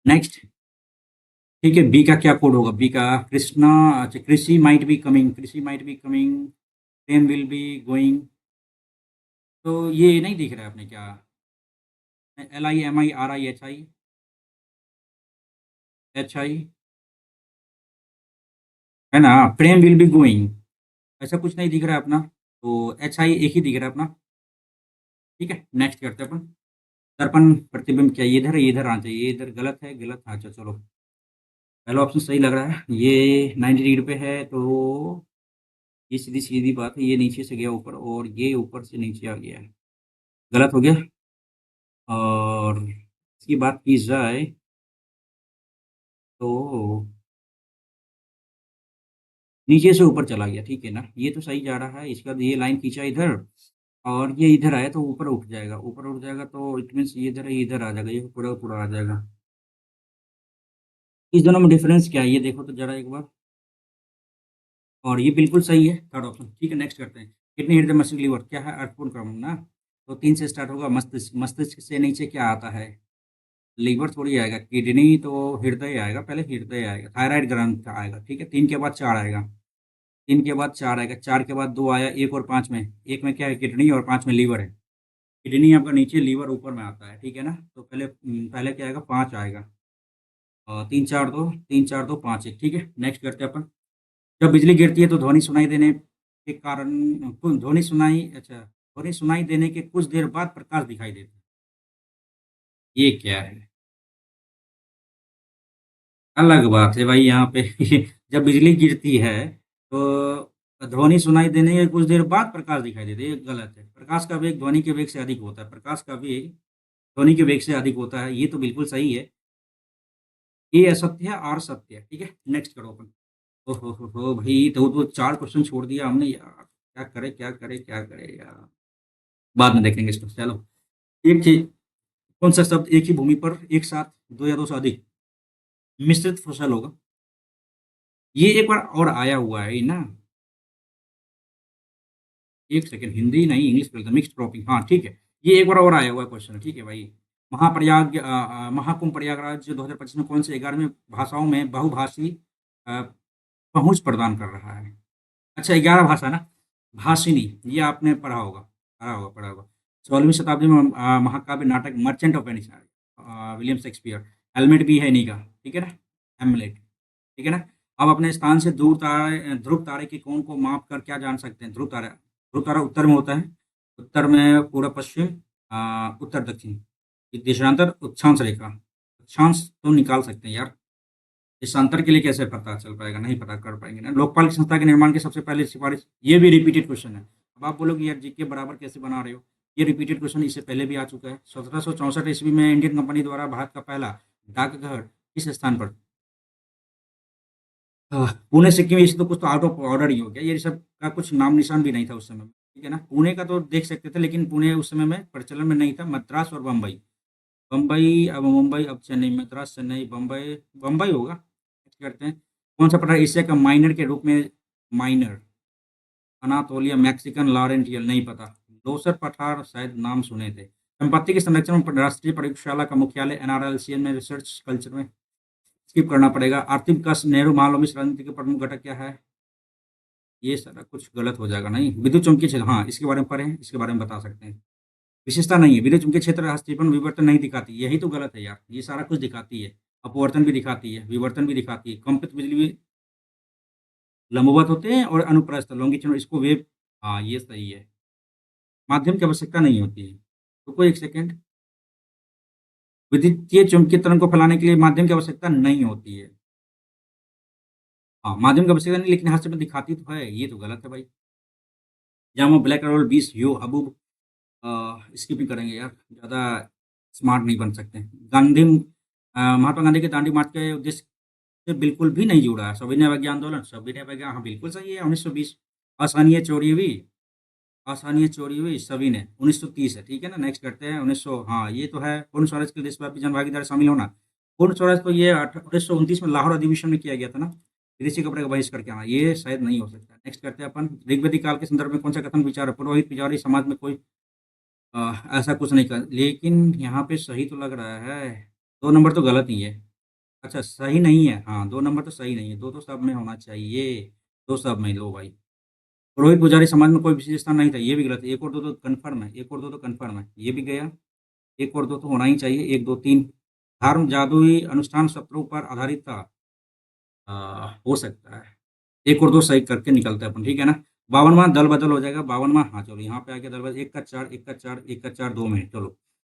नेक्स्ट, ठीक है। बी का क्या कोड होगा? बी का कृष्णा, अच्छा कृषि माइट बी कमिंग, कृषि might be coming, train will be going. तो ये नहीं दिख रहा है अपने क्या? L I am I R I H I है ना? ट्रेन विल बी गोइंग, ऐसा कुछ नहीं दिख रहा है अपना। तो एच आई एक ही दिख रहा है अपना, ठीक है? नेक्स्ट करते हैं अपन। दर्पण प्रतिबिंब क्या ये इधर है, ये इधर आना चाहिए, ये इधर गलत है, गलत। अच्छा चलो, पहला ऑप्शन सही लग रहा है, ये 90 डिग्री पे है, तो ये सीधी सीधी बात है, ये नीचे से गया ऊपर और ये ऊपर से नीचे आ गया है, गलत हो गया। और इसकी बात की जाए तो नीचे से ऊपर चला गया, ठीक है ना? ये तो सही जा रहा है। इसके बाद ये लाइन खींचा इधर और ये इधर आया तो ऊपर उठ जाएगा, ऊपर उठ जाएगा तो इट मीन्स ये इधर है, ये इधर आ जाएगा, ये पूरा का पूरा आ जाएगा। इस दोनों में डिफरेंस क्या है ये देखो तो जरा एक बार। और ये बिल्कुल सही है थर्ड ऑप्शन। ठीक है, नेक्स्ट करते हैं। किडनी हृदय मस्तिष्क लीवर क्या है? अर्थपूर्ण क्रम ना। तो 3 से स्टार्ट होगा। मस्तिष्क, मस्तिष्क से नीचे क्या आता है? लीवर थोड़ी आएगा। किडनी तो हृदय आएगा, पहले हृदय आएगा, थायराइड ग्रंथ आएगा। ठीक है, 3 के बाद 4 आएगा। 3 के बाद 4 आएगा, 4 के बाद 2 आया, 1 और 5 में, 1 में क्या है? किडनी, और 5 में लीवर है। किडनी आपका नीचे, लीवर ऊपर में आता है। ठीक है ना? तो पहले पहले क्या आएगा? 5 आएगा। 3 4 2, 3 4 2 5 1। ठीक है, नेक्स्ट करते हैं अपन। जब बिजली गिरती है तो ध्वनि सुनाई देने के कारण, ध्वनि सुनाई देने के कुछ देर बाद प्रकाश दिखाई देता है। ये क्या है? अलग बात है भाई यहाँ पे। जब बिजली गिरती है तो ध्वनि सुनाई देने के कुछ देर बाद प्रकाश दिखाई देता है, ये गलत है। प्रकाश का वेग ध्वनि के वेग से अधिक होता है। प्रकाश का वेग ध्वनि के वेग से अधिक होता है, ये तो बिल्कुल सही है। ये असत्य है और सत्य है। ठीक है, नेक्स्ट करो अपन। ओहो हो भाई, तो 4 क्वेश्चन छोड़ दिया हमने यार। क्या करे, क्या करे, क्या करे यार। बाद में देखेंगे इसको, चलो। एक ही कौन सा शब्द एक ही भूमि पर एक साथ दो या दो से अधिक मिश्रित फसल होगा? ये एक बार और आया हुआ है ना। एक सेकंड, हिंदी नहीं इंग्लिश बोलता, मिक्स्ड क्रॉपिंग, हाँ ठीक है। ये एक बार और आया हुआ क्वेश्चन, ठीक है भाई। महाकुंभ प्रयागराज 2025 में कौन से 11वें भाषाओं में बहुभाषी अ, पहुंच प्रदान कर रहा है? अच्छा, 11 भाषा ना। भाषिनी, ये आपने पढ़ा होगा। 16वीं शताब्दी में महाकाव्य नाटक merchant of Venice, William Shakespeare. Helmet भी है इन्हीं का, ठीक है ना? हेमलेट, ठीक है ना? अब अपने स्थान से दूर तारे, ध्रुव तारे के कोण को माप कर क्या जान सकते हैं? ध्रुव तारा उत्तर में होता है। उत्तर में पूर्व पश्चिम, उत्तर दक्षिण। ये देशांतर अक्षांश रेखा। अक्षांश तो निकाल सकते हैं यार। इस अंतर के लिए कैसे पता चल पाएगा? नहीं पता कर पाएंगे ना। लोकपाल की संस्था के निर्माण की सबसे पहले सिफारिश, ये भी रिपीटेड क्वेश्चन है। अब आप बोलोगे यार जीके बराबर कैसे बना रहे हो? ये रिपीटेड क्वेश्चन इससे पहले भी आ चुका है। 1764 ईस्वी में इंडियन कंपनी द्वारा भारत का पहला डाकघर किस स्थान पर? पुणे सिक्किम, इसे तो कुछ तो आउट ऑफ ऑर्डर ही हो गया। ये सब का कुछ नाम निशान भी नहीं था उस समय में, ठीक है ना? पुणे का तो देख सकते थे, लेकिन पुणे उस समय में प्रचलन में नहीं था। मद्रास और बम्बई। बम्बई, अब मुंबई, अब चेन्नई, मद्रास, चेन्नई, बम्बई। बम्बई होगा। करते हैं। कौन सा पठार एशिया का माइनर के रूप में? माइनर, अनातोलिया, मैक्सिकन, लॉरेंटियल, नहीं पता। लोसर पठार शायद नाम सुने थे। संपत्ति के संरक्षण में राष्ट्रीय प्रयोगशाला का मुख्यालय एनआरएलसीएन में रिसर्च कल्चर में। स्किप करना पड़ेगा। आर्थिक विकास नेहरू महालनोबिस रणनीति के प्रमुख घटक क्या है? ये सारा कुछ गलत हो जाएगा। नहीं, विद्युत चुम्बकीय क्षेत्र, हाँ इसके बारे में पढ़े, इसके बारे में बता सकते हैं। विशेषता नहीं है, विद्युत चुम्बकीय क्षेत्र हस्तीपन विवर्तन नहीं दिखाती, यही तो गलत है यार। ये सारा कुछ दिखाती है। अपवर्तन भी दिखाती है, विवर्तन भी दिखाती है, कंपित बिजली भी लंबवत होते हैं और अनुप्रस्थ लॉन्गिट्यूडनल, इसको वेव। हाँ, ये सही है। माध्यम की आवश्यकता नहीं होती है। रुको एक सेकंड। विद्युतीय चुम्बकीय तरंग को फैलाने के लिए माध्यम की आवश्यकता नहीं होती है। हाँ, माध्यम की आवश्यकता नहीं, लेकिन हस्तक्षेप दिखाती तो है, ये तो गलत है भाई। जामा ब्लैक रोल 20 यो हबूब, स्किपिंग करेंगे यार, ज़्यादा स्मार्ट नहीं बन सकते। महात्मा गांधी के दांडी मार्च के उद्देश्य से बिल्कुल भी नहीं जुड़ा है। सविनय अवज्ञा आंदोलन, सविनय अवज्ञा, हाँ बिल्कुल सही है, 1920। असहनीय चोरी हुई, असहनीय चोरी हुई सविनय, 1930 है। ठीक है ना? नेक्स्ट करते हैं। 1900, हाँ ये तो है। पूर्ण स्वराज के देशव्यापी जनभागीदारी शामिल होना। पूर्ण स्वराज तो ये 1929 में लाहौर अधिवेशन में किया गया था ना। विदेशी कपड़े का बहिष्कार करके आना, ये शायद नहीं हो सकता। नेक्स्ट करते हैं अपन। ऋग्वेदिक काल के संदर्भ में कौन सा कथन विचार है? पुरोहित पुजारी समाज में कोई ऐसा कुछ नहीं कर, लेकिन यहाँ पे सही तो लग रहा है। 2 नंबर तो गलत ही है। अच्छा, सही नहीं है, हाँ 2 नंबर तो सही नहीं है। 2 तो सब में होना चाहिए। 2 सब में लो भाई। पुरोहित पुजारी समाज में कोई विशेष स्थान नहीं था, ये भी गलत है। 1 और 2 तो कन्फर्म है, 1 और 2 तो कन्फर्म है, ये भी गया। 1 और 2 तो होना ही चाहिए, 1 2 3। धर्म जादुई अनुष्ठान शत्रुओं पर आधारित था, हो सकता है। 1 और 2 सही करके निकलते हैं अपन, ठीक है ना? 52वां दल बदल हो जाएगा। 52वां, हाँ चलो यहाँ पे आ गया दल बदल। 1 का 4, 1 का 4, 1 का 4, 2 में है, चलो।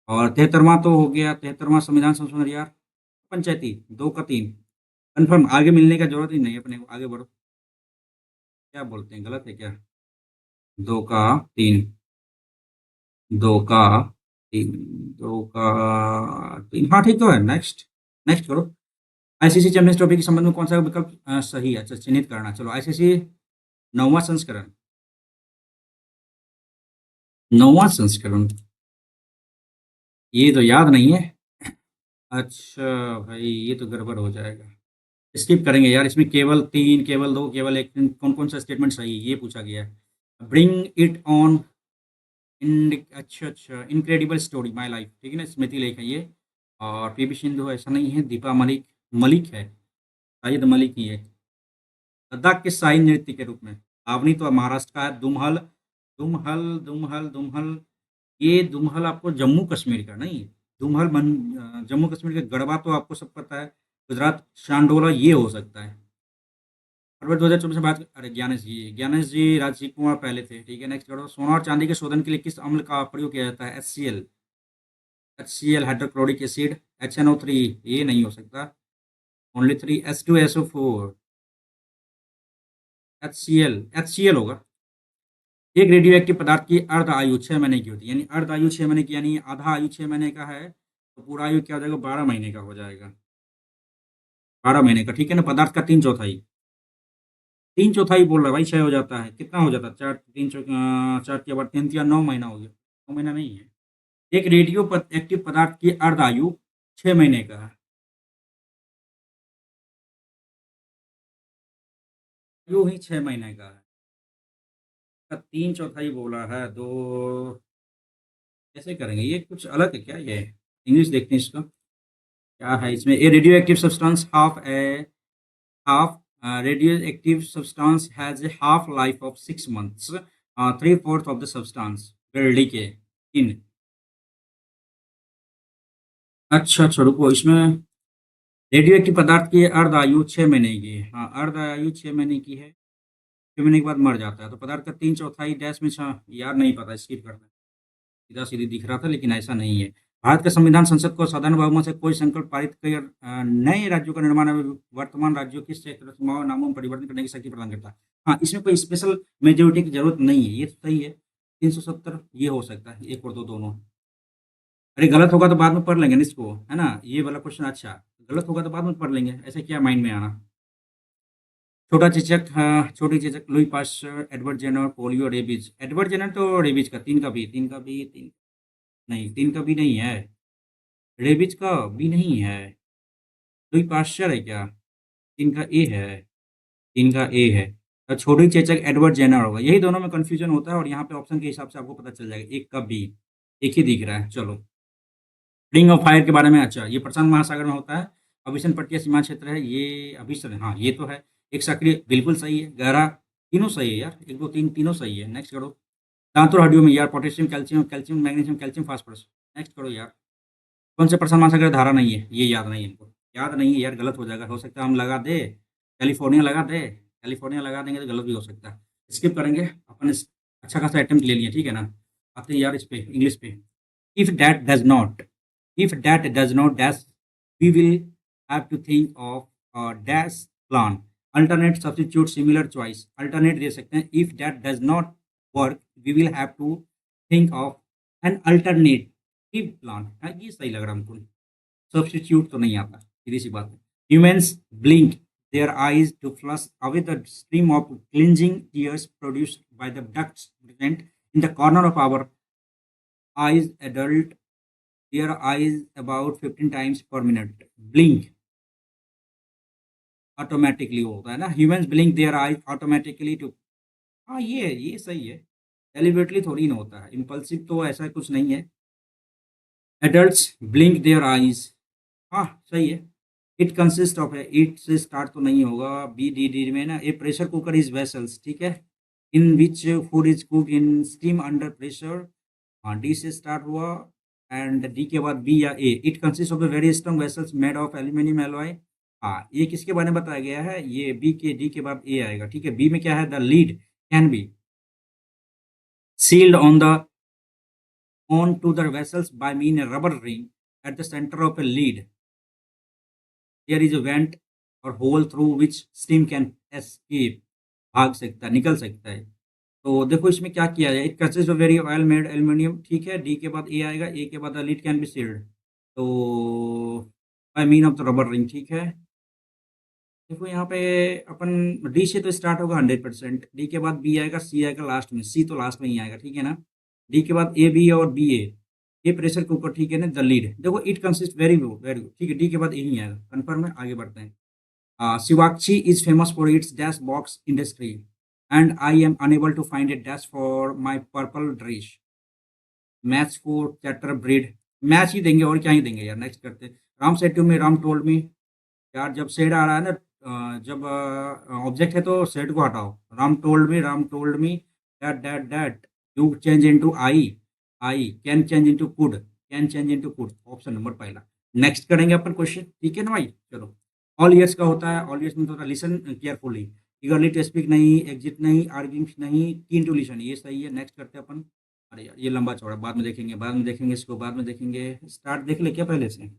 और 73वां तो हो गया, 73वां संविधान संशोधन यार। पंचायती, 2 का 3 कन्फर्म। आगे मिलने का जरूरत ही नहीं है अपने को, आगे बढ़ो। क्या बोलते हैं, गलत है क्या? 2 का 3, 2 का 3, 2 का 3, हाँ ठीक तो है। नेक्स्ट, नेक्स्ट करो। आईसीसी चैंपियंस ट्रॉफी के संबंध में कौन सा विकल्प सही है? अच्छा, चिन्हित करना। चलो, आईसीसी 9वां संस्करण, 9वां संस्करण, ये तो याद नहीं है। अच्छा भाई, ये तो गड़बड़ हो जाएगा। स्किप करेंगे यार, इसमें केवल 3, केवल 2, केवल 1 कौन-कौन सा स्टेटमेंट सही है, ये पूछा गया है। ब्रिंग इट ऑन अच्छा, इनक्रेडिबल स्टोरी माय लाइफ, ठीक है ना? स्मृति लेख है ये। और पीवी सिंधु ऐसा नहीं है, दीपा मलिक मलिक है, शाहिद मलिक ही है। लद्दाख के शाही नृत्य के रूप में, अवनी तो महाराष्ट्र का है, दुमहल, दुमहल, ये दुमहल आपको जम्मू कश्मीर का नहीं है। दुमहल जम्मू कश्मीर का, गढ़वा तो आपको सब पता है, गुजरात चांडोला ये हो सकता है। फरवरी 2024 में बात, अरे ज्ञानेश जी राजीव कुमार पहले थे, ठीक है। नेक्स्ट करो, सोना और चांदी के शोधन के लिए किस अम्ल का प्रयोग किया जाता है? HCl हाइड्रोक्लोरिक एसिड, HNO3, ये नहीं हो सकता। ओनली 3, H2SO4, HCl होगा। एक रेडियो एक्टिव पदार्थ की अर्ध आयु 6 महीने की होती है, यानी अर्ध आयु 6 महीने की, यानी आधा आयु 6 महीने का है, तो पूरा आयु क्या हो जाएगा? 12 महीने का हो जाएगा, 12 महीने का, ठीक है ना। पदार्थ का 3/4, 3/4 बोल रहा है भाई, 6 हो जाता है, कितना हो जाता है? 4 के बाद 3 या 9 महीना हो गया, 9 महीना नहीं है। एक रेडियो एक्टिव पदार्थ की अर्ध आयु 6 महीने का है, आयु ही 6 महीने का है। 3/4 बोला है, दो कैसे करेंगे? ये कुछ अलग है क्या? ये इंग्लिश देखते हैं इसका, क्या है इसमें? A radioactive substance radioactive substance has a half life of 6 months. 3/4 of the substance will decay in, अच्छा रुको, इसमें रेडियो एक्टिव पदार्थ की अर्ध आयु 6 महीने की है। हाँ, अर्ध आयु 6 महीने की है, 6 महीने के बाद मर जाता है, तो पदार्थ का 3/4 डैश में यार नहीं पता, स्किप करना है। सीधा सीधी दिख रहा था, लेकिन ऐसा नहीं है। भारत का संविधान संसद को साधारण बहुमत से कोई संकल्प पारित कर नए राज्यों का निर्माण में वर्तमान राज्यों की क्षेत्र सीमाओं नामों में परिवर्तन करने की शक्ति प्रदान करता है। हाँ, इसमें कोई स्पेशल मेजोरिटी की जरूरत नहीं है, ये तो सही है। 370 ये हो सकता है, एक और दो दोनों। अरे गलत होगा तो बाद में पढ़ लेंगे ना इसको, है ना? ये वाला क्वेश्चन अच्छा, गलत होगा तो बाद में पढ़ लेंगे, ऐसे क्या माइंड में आना। छोटा चेचक, हाँ, छोटी चेचक, Louis Pasteur, Edward Jenner, polio, rabies. Edward Jenner तो रेबीज का, तीन, नहीं, तीन का भी नहीं है। रेबीज का भी नहीं है। लुई पास्चर है क्या? तीन का ए है, तीन का ए है। तो छोटी चेचक एडवर्ड जेनर होगा, यही दोनों में कंफ्यूजन होता है, और यहाँ पे ऑप्शन के हिसाब से आपको पता चल जाएगा, एक का बी, एक ही दिख रहा है। चलो, रिंग ऑफ फायर के बारे में, अच्छा, ये प्रशांत महासागर में होता है। अभिशन पट्टिया सीमा क्षेत्र है, ये अभिशन, हाँ ये तो है। एक सक्रिय, बिल्कुल सही है। गहरा, तीनों सही है यार, एक दो तीन तीनों सही है। नेक्स्ट करो। दांत और हड्डियों में यार, potassium, calcium, magnesium, calcium, phosphorus. Next करो यार। कौन से प्रशांत महासागर धारा नहीं है? ये याद नहीं है इनको, याद नहीं है यार, गलत हो जाएगा, हो सकता है हम लगा दे, कैलिफोर्निया लगा दे, कैलिफोर्निया लगा देंगे तो गलत भी हो सकता है। स्किप करेंगे अपन, अच्छा खासा अटेम्प्ट ले लिए, ठीक है ना। आते हैं यार इस पे, इंग्लिश पे। If that does not, if that does not dash, we will have to think of a dash plan, alternate, substitute, similar choice। alternate दे सकते हैं, if that does not work we will have to think of an alternative plan। हाँ, ये सही लग रहा है हमको। Substitute तो नहीं आता, सीधी सी बात है। Humans blink their eyes to flush away the stream of cleansing tears produced by the ducts present in the corner of our eyes। Adult their eyes about 15 times per minute। blink automatically होता है ना, humans blink their eyes automatically too, हाँ ये सही है। Deliberately थोड़ी ना होता है, इम्पल्सिव तो ऐसा कुछ नहीं है। एडल्ट्स ब्लिंक देयर आईज, हाँ सही है। इट कंसिस्ट ऑफ है, इट से स्टार्ट तो नहीं होगा, बी डी डी में ना। A pressure cooker is vessels, ठीक है, in which food is cook in steam under pressure. हाँ, डी से स्टार्ट हुआ, एंड डी के बाद बी या A. It consist of a very strong vessels made of aluminium alloy. हाँ, ये किसके बारे में बताया गया है? ये बी के, डी के बाद ए आएगा, ठीक है। बी में क्या है? The lead can be sealed on to the vessels by mean a rubber ring at the center of a lead। There is a vent or hole through which steam can escape, भाग सकता है, निकल सकता है। तो देखो इसमें क्या किया जाए, it consist of very oil made aluminium, ठीक है। डी के बाद ए आएगा, ए के बाद the lead can be sealed, तो by mean of the rubber ring, ठीक है। देखो यहाँ पे अपन डी से तो स्टार्ट होगा 100%, डी के बाद बी आएगा, सी आएगा लास्ट में, सी तो लास्ट में ही आएगा, ठीक है ना। डी के बाद ए बी और बी ए, ये प्रेशर कुकर, ठीक है ना। द लीड, देखो इट कंसिस्ट, वेरी गुड, ठीक है। डी के बाद यही आएगा, कन्फर्म है, आगे बढ़ते हैं। Shivachi is famous for its dash box industry, and I am unable to find a dash for my purple dress. Match को चैटर ब्रीड मैच ही देंगे और क्या ही देंगे यार। नेक्स्ट करते हैं। Ram said to me, Ram told me. यार जब सेड आ रहा है ना, जब ऑब्जेक्ट है तो सेड को हटाओ। Ram told me, Ram told me that you change into I can change into could, option number पहला। नेक्स्ट करेंगे अपन क्वेश्चन, ठीक है ना भाई। चलो, ऑल ईयर्स का होता है, ऑल ईयर्स में होता है listen carefully, eagerly to speak नहीं, एग्जिट नहीं, आर्ग्यूमेंट नहीं, कीन टू लिसन, ये सही है। नेक्स्ट करते हैं अपन। अरे यार ये लंबा चौड़ा, बाद में देखेंगे, इसको बाद में देखेंगे। स्टार्ट देख ले क्या पहले से।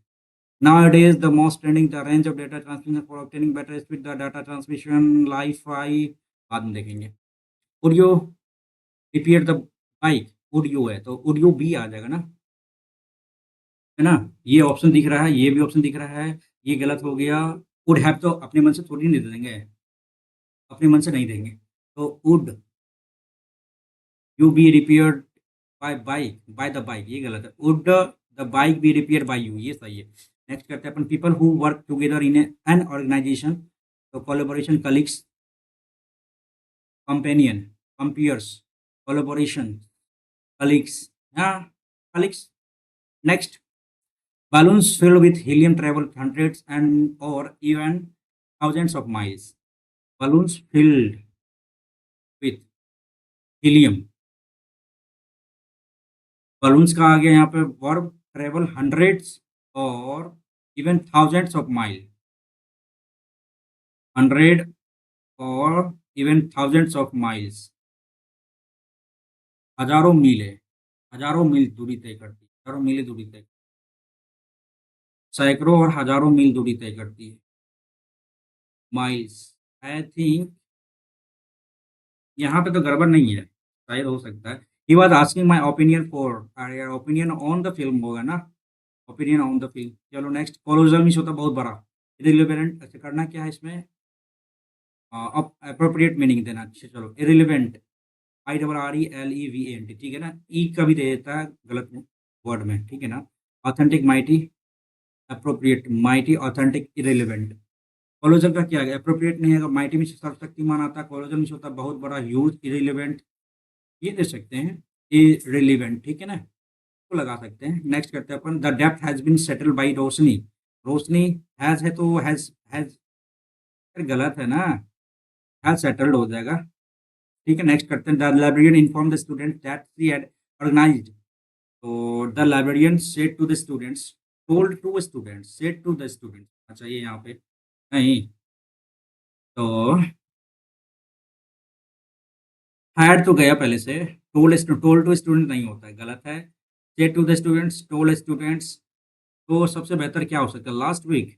Nowadays, the most trending the range of data transmission for obtaining better speed, the data transmission Li-Fi, बाद में देखेंगे। Would you repair the bike? Would you है तो would you भी आ जाएगा ना, है ना। ये ऑप्शन दिख रहा है, ये भी ऑप्शन दिख रहा है, ये गलत हो गया। would have तो अपने मन से थोड़ी नहीं दे देंगे, अपने मन से नहीं देंगे। तो would you be repaired by the bike, ये गलत है। would the bike be repaired by you, ये सही है। नेक्स्ट करते हैं अपन। People who work together in an organisation, तो collaboration, colleagues, companion, compeers, collaboration, colleagues, हाँ colleagues. Next, balloons filled with helium travel hundreds and or even thousands of miles, balloons filled with helium, balloons का आ गया यहाँ पे verb, travel hundreds और even thousands of mile, hundred और even thousands of miles, हजारों मील है, हजारों मील दूरी तय करती है, हजारों मील दूरी तय, सैकड़ों और हजारों मील दूरी तय करती है। माइल्स, आई थिंक यहाँ पे तो गड़बड़ नहीं है, शायद हो सकता है। He was asking my opinion for, अरे यार ओपिनियन ऑन द फिल्म होगा ना, ओपिनियन ऑन द फिल्म। चलो नेक्स्ट, कोलोजल मीन्स होता है बहुत बड़ा, इरिलेवेंट। अच्छा करना क्या है इसमें, अब अप्रोप्रिएट मीनिंग देना। अच्छा चलो, इरिलेवेंट, IRRELEVANT, ठीक है ना। ई कभी दे देता है गलत वर्ड में, ठीक है ना। Authentic, mighty, appropriate, mighty, authentic, irrelevant. Colossal का क्या है, अप्रोप्रिएट नहीं है। माइटी में सर्वशक्तिमान आता है, कोलोजल में होता है बहुत बड़ा, ह्यूज, इरेलीवेंट, ये दे सकते हैं, इरेलीवेंट, ठीक है ना, तो लगा सकते हैं। नेक्स्ट करते हैं अपन। The depth has been settled by Roshni, Roshni has है तो हैज गलत है ना, हैज सेटल्ड हो जाएगा, ठीक है। नेक्स्ट करते हैं। The librarian inform the student that she had organised, तो the librarian said to the students, told to students, said to the students, अच्छा ये यहाँ पे नहीं, तो हैड तो गया पहले से, टोल्ड टू स्टूडेंट नहीं होता है, गलत है। Said to the students, told students, तो सबसे बेहतर क्या हो सकता है, लास्ट वीक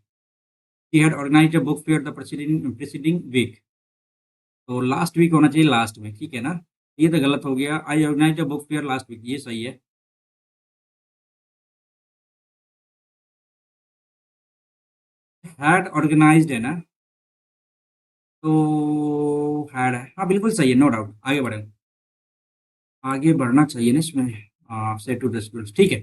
ही had organised a book fair the preceding week, तो लास्ट वीक होना चाहिए लास्ट में, ठीक है ना। ये तो गलत हो गया। I organised a book fair last week, ये सही है। हैड ऑर्गेनाइज्ड है ना, तो हैड है, हाँ बिल्कुल सही है, नो डाउट। आगे बढ़ें, आगे बढ़ना चाहिए ना इसमें। से टू द स्टूडेंट्स, ठीक है।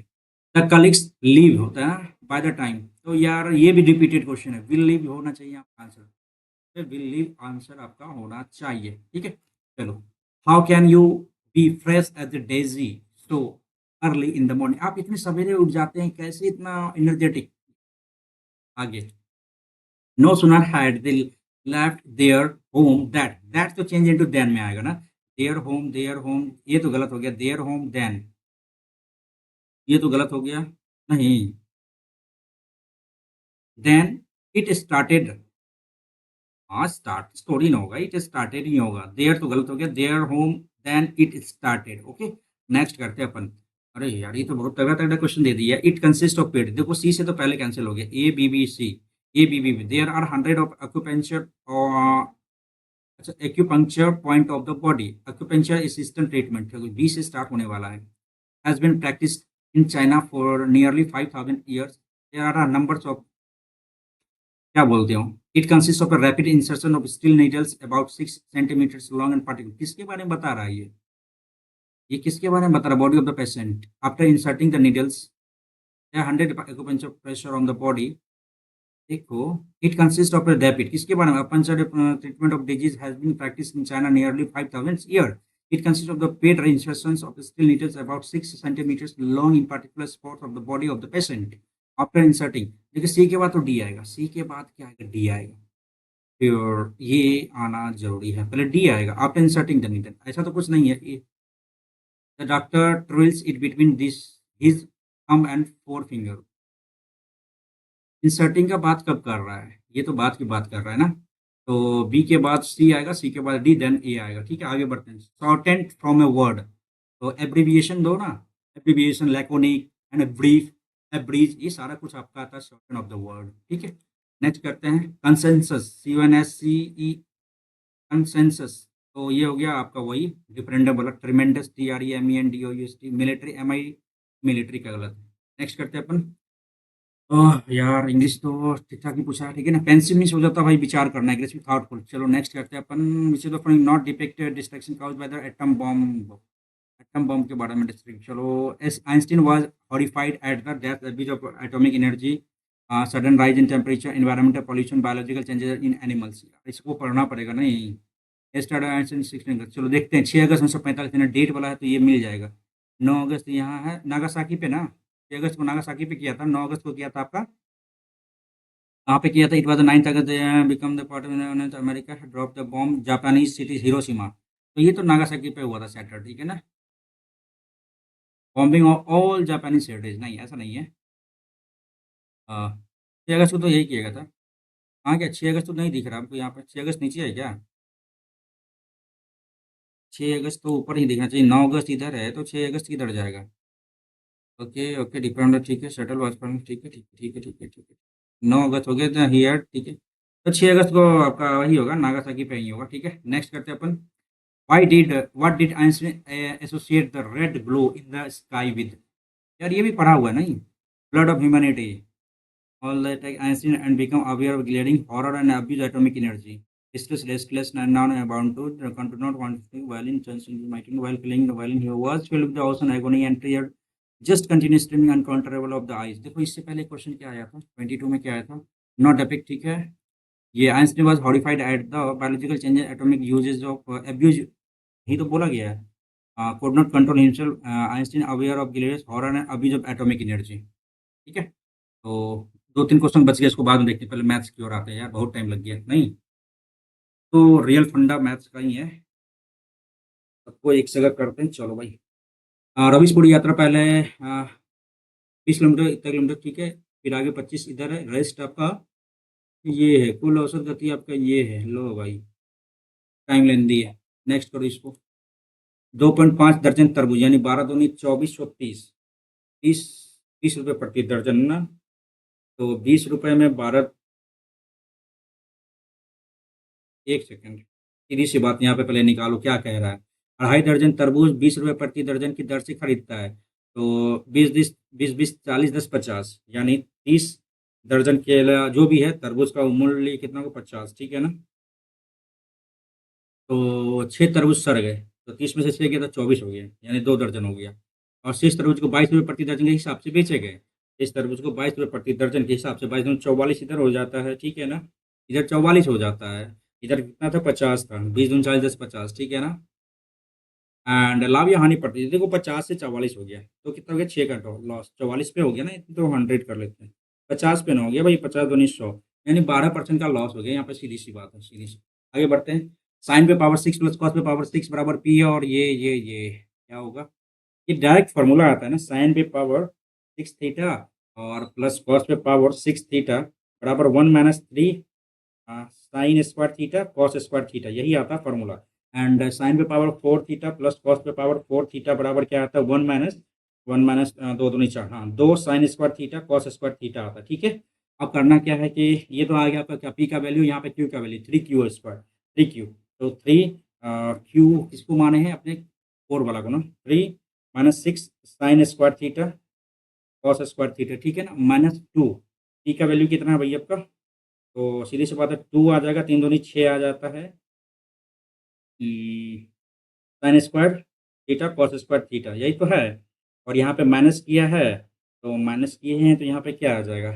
द कलीग्स लीव होता है बाय द टाइम, तो यार ये भी रिपीटेड क्वेश्चन है, विल लीव होना चाहिए आपका आंसर, विल लीव आंसर आपका होना चाहिए, ठीक है। चलो, how can you be fresh as a daisy so early in the morning, आप इतने सवेरे उठ जाते हैं कैसे, इतना एनर्जेटिक। आगे, no sooner had they left their home that तो चेंज इनटू देन में आएगा ना, देयर होम ये तो गलत हो गया, देयर होम देन, ये तो गलत हो गया। नहीं, देन इट स्टार्टेड, हाँ स्टार्ट स्टोरी ना होगा, इट स्टार्टेड ही होगा, देयर तो गलत हो गया, their home than it started, okay. Next करते हैं अपन। अरे यार ये तो बहुत तगड़ा तगड़ा क्वेश्चन दे दिया। इट कंसिस्ट ऑफ पेड, देखो सी से तो पहले कैंसिल हो गया, ABBC, ABB, there are hundred of acupuncture, अच्छा acupuncture point of the body, acupuncture assistant treatment, B से स्टार्ट होने वाला है। Has been practised in China for nearly 5000 years, there are numbers of, क्या बोलते हो, it consist of a rapid insertion of steel needles about 6 centimetres long and particular, किसके बारे में बता रहा है ये किसके बारे में बता रहा है, body of the patient after inserting the needles, 100 acupuncture pressure on the body, देखो, it consist of a rapid, किसके बारे में? अपन sir treatment of disease has been practice in China nearly 5000 year. It consist of the paid insertions of steel needles about 6 centimetres long in particular spot of the body of the patient after inserting. देखिए, C के बाद तो D आएगा, सी के बाद क्या आएगा? D आएगा। फिर ये आना जरूरी है, पहले डी आएगा आफ्टर इंसर्टिंग द नीडल। ऐसा तो कुछ नहीं है। The doctor trills it between this his thumb and four finger. Inserting का बात कब कर रहा है? ये तो बात की बात कर रहा है ना। तो बी के बाद सी आएगा, सी के बाद डी, देन ए आएगा। ठीक है, आगे बढ़ते हैं। शॉर्टेंड फ्रॉम ए वर्ड, तो एब्रीविएशन दो ना। एब्रीविएशन, लैकोनिक एंड ब्रीफ, एब्रीज, ये सारा कुछ आपका आता है शॉर्टेन ऑफ द वर्ड। ठीक है, नेक्स्ट करते हैं। कंसेंसस, CONSCE, कंसेंसस, तो ये हो गया आपका वही डिफरेंडम वाला। Tremendous, TREMENDOUS, military, MI, military का गलत है। नेक्स्ट करते हैं अपन। यार इंग्लिश तो ठीक-ठाक ही पूछा है, ठीक है ना? पेंसिव मीन्स हो जाता है भाई विचार करना, एग्रेसिव थॉटफुल। चलो नेक्स्ट करते हैं अपन। Which is the following not depicted destruction caused by the atom bomb. Atom bomb के बारे में डिस्ट्रिक्ट। चलो, as Einstein was horrified at the death abuse of atomic energy, sudden rise in temperature, environmental pollution, biological changes in animals. इसको पढ़ना पड़ेगा नहीं। Start Einstein 16 अगस्त। चलो देखते हैं, 6 अगस्त 1945 में डेट वाला है तो ये मिल जाएगा। 9 अगस्त यहाँ है नागासाकी पे ना, 6 अगस्त को नागासाकी पे किया था, 9 अगस्त को किया था आपका कहाँ पे किया था? It was the 9th August, become the part of America drop the bomb Japanese city Hiroshima. तो ये तो नागासाकी पे हुआ था सैटरडे, ठीक है ना? Bombing of all Japanese cities, नहीं ऐसा नहीं है। 6 अगस्त को तो यही किया गया था। हाँ, क्या 6 अगस्त तो नहीं दिख रहा आपको यहाँ पे? 6 अगस्त नीचे है क्या? 6 अगस्त तो ऊपर ही दिखना चाहिए, 9 अगस्त इधर है तो 6 अगस्त किधर जाएगा? ओके, ओके, डिपेंड, ठीक है, शटल वॉच पर, ठीक है, ठीक है, ठीक है, ठीक है, ठीक है। 9 अगस्त हो गया था हियर, ठीक है। तो 6 अगस्त को आपका वही होगा, नागासाकी पे ही होगा, ठीक है। नेक्स्ट करते हैं अपन। What did Einstein associate the red glow in the sky with? यार ये भी पढ़ा हुआ है नहीं? Blood of humanity. All that Einstein and become aware of glaring horror and abuse atomic energy. Restless, and now bound to do not want to violin turns into mighty while playing the violin. He was filled with the ocean agony and tear. Just continuous streaming uncontrollable of the eyes. देखो इससे पहले question क्या आया था? 22 में क्या आया था? नॉट डेपिक्ट, ठीक है। ये Einstein was horrified at the biological changes atomic uses of abuse, he तो बोला गया है। could not control himself, Einstein aware of Galileo's horror and abuse of atomic energy। ठीक है, तो 2-3 क्वेश्चन बच गए, इसको बाद में देखते हैं, पहले मैथ्स की ओर आते हैं यार, बहुत टाइम लग गया। नहीं, तो रियल फंडा मैथ्स का ही है, सबको एक जगह करते हैं। चलो भाई, रवीशपुरी यात्रा पहले 20 किलोमीटर, इतना किलोमीटर, ठीक है। फिर आगे 25 इधर है, रेस्ट आपका ये है। कुल औसत गति आपका ये है। लो भाई, टाइम लेंदी है। नेक्स्ट करो इसको। 2.5 दर्जन तरबूज यानी 12 दूनी 24, 30, 30, 30 रुपये प्रति दर्जन ना। तो 20 रुपए में 12, एक सेकंड, सीधी सी बात यहाँ पे पहले निकालो क्या कह रहा है। 2.5 दर्जन तरबूज 20 रुपये प्रति दर्जन की दर से खरीदता है। तो 20, 40, 10, 50, यानी 30 दर्जन केला जो भी है तरबूज का मूल्य कितना को 50, ठीक है ना। तो 6 तरबूज सड़ गए, तो 30 में से 6 गया तो 24 हो गया, यानी 2 दर्जन हो गया। और शेष तरबूज को 22 रुपये प्रति दर्जन के हिसाब से बेचे गए। इस तरबूज को 22 रुपये प्रति दर्जन के हिसाब से 22 दूनी 44 इधर हो जाता है, ठीक है ना। इधर 44 हो जाता है, इधर कितना था? 50 था। 20 दूनी 40, 10, 50, ठीक है ना। एंड लाभ या हानि पड़ती है, देखो 50 से 44 हो गया तो कितना हो गया? 6 का लॉस। 44 पे हो गया ना, तो 100 कर लेते हैं। 50 पे ना हो गया भाई, 50 दूनी 100, यानी 12% का लॉस हो गया यहाँ पे। सीधी सी बात है, सीधी सी। आगे बढ़ते हैं। साइन पे पावर 6 प्लस कॉस पे पावर 6 बराबर पी, और ये क्या होगा? ये डायरेक्ट फॉर्मूला आता है ना, साइन पे पावर 6 थीटा और प्लस कॉस पे पावर 6 थीटा बराबर 1 minus 3 sine square theta cos square theta, यही आता है फॉर्मूला। एंड साइन पे पावर 4 थीटा प्लस कॉस पे पावर 4 थीटा बराबर क्या आता है? 1 माइनस 2 दूनी 4, हाँ, 2 sine square theta cos square theta आता है, ठीक है। अब करना क्या है कि ये तो आ गया आपका क्या? पी का वैल्यू, यहाँ पे क्यू का वैल्यू 3 क्यू स्क्वायर, 3 क्यू। तो 3 क्यू किसको माने हैं? अपने 4 वाला को ना। 3 - 6 sine square theta cos square theta, ठीक है ना, -2। पी का वैल्यू कितना है भैया आपका? तो सीधी सी बात है, 2 आ जाएगा, 3 दूनी 6 आ जाता है। Sine square theta cos square theta, यही तो है। और यहाँ पे माइनस किया है, तो माइनस किए हैं तो यहाँ पे क्या आ जाएगा?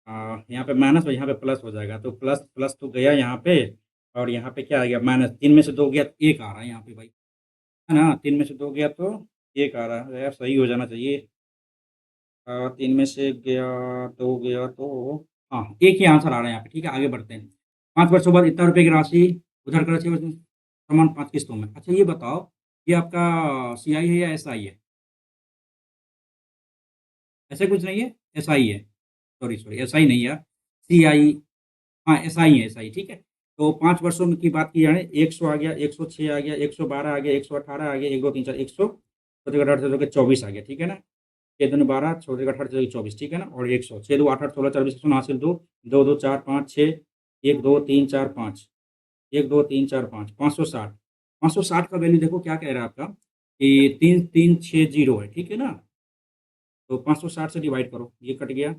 यहाँ पे माइनस और यहाँ पे प्लस हो जाएगा, तो प्लस प्लस तो गया यहाँ पे, और यहाँ पे क्या आ गया माइनस। 3 में से 2 गया तो 1 आ रहा है यहाँ पे भाई, है ना? 3 में से 2 गया तो 1 आ रहा है, यार सही हो जाना चाहिए। 3 में से गया 2 गया तो हाँ, 1 ही आंसर आ रहा है यहाँ पे, ठीक है? आगे बढ़ते हैं। 5 वर्षों बाद इतना रुपए की राशि उधार कर समान 5 किस्तों में। अच्छा ये बताओ, ये आपका सीआई है या एसआई है? ऐसा कुछ नहीं है, एसआई है। सॉरी, सॉरी एसआई नहीं यार, सीआई। हाँ, एसआई है, एसआई ठीक है। तो 5 वर्षों में की बात की जाए, 100 आ गया, 106 आ गया, 112 आ गया, 118 आ गया, 1, 2, 3, 4, 100, 17, 18, 19, 24 आ गया, ठीक है ना? 6 दूनी 12, 14, 18, 24, ठीक है ना? और 100, 6, 2, 8, 8, 16, 24, 100 हासिल 2, 2, 2, 4, 5, 6, 1, 2, 3, 4, 5, 1, 2, 3, 4, 5, 560। 560 का वैल्यू देखो क्या कह रहा है आपका, कि 3, 3, 6, 0 है, ठीक है ना? तो 560 से डिवाइड करो, ये कट गया।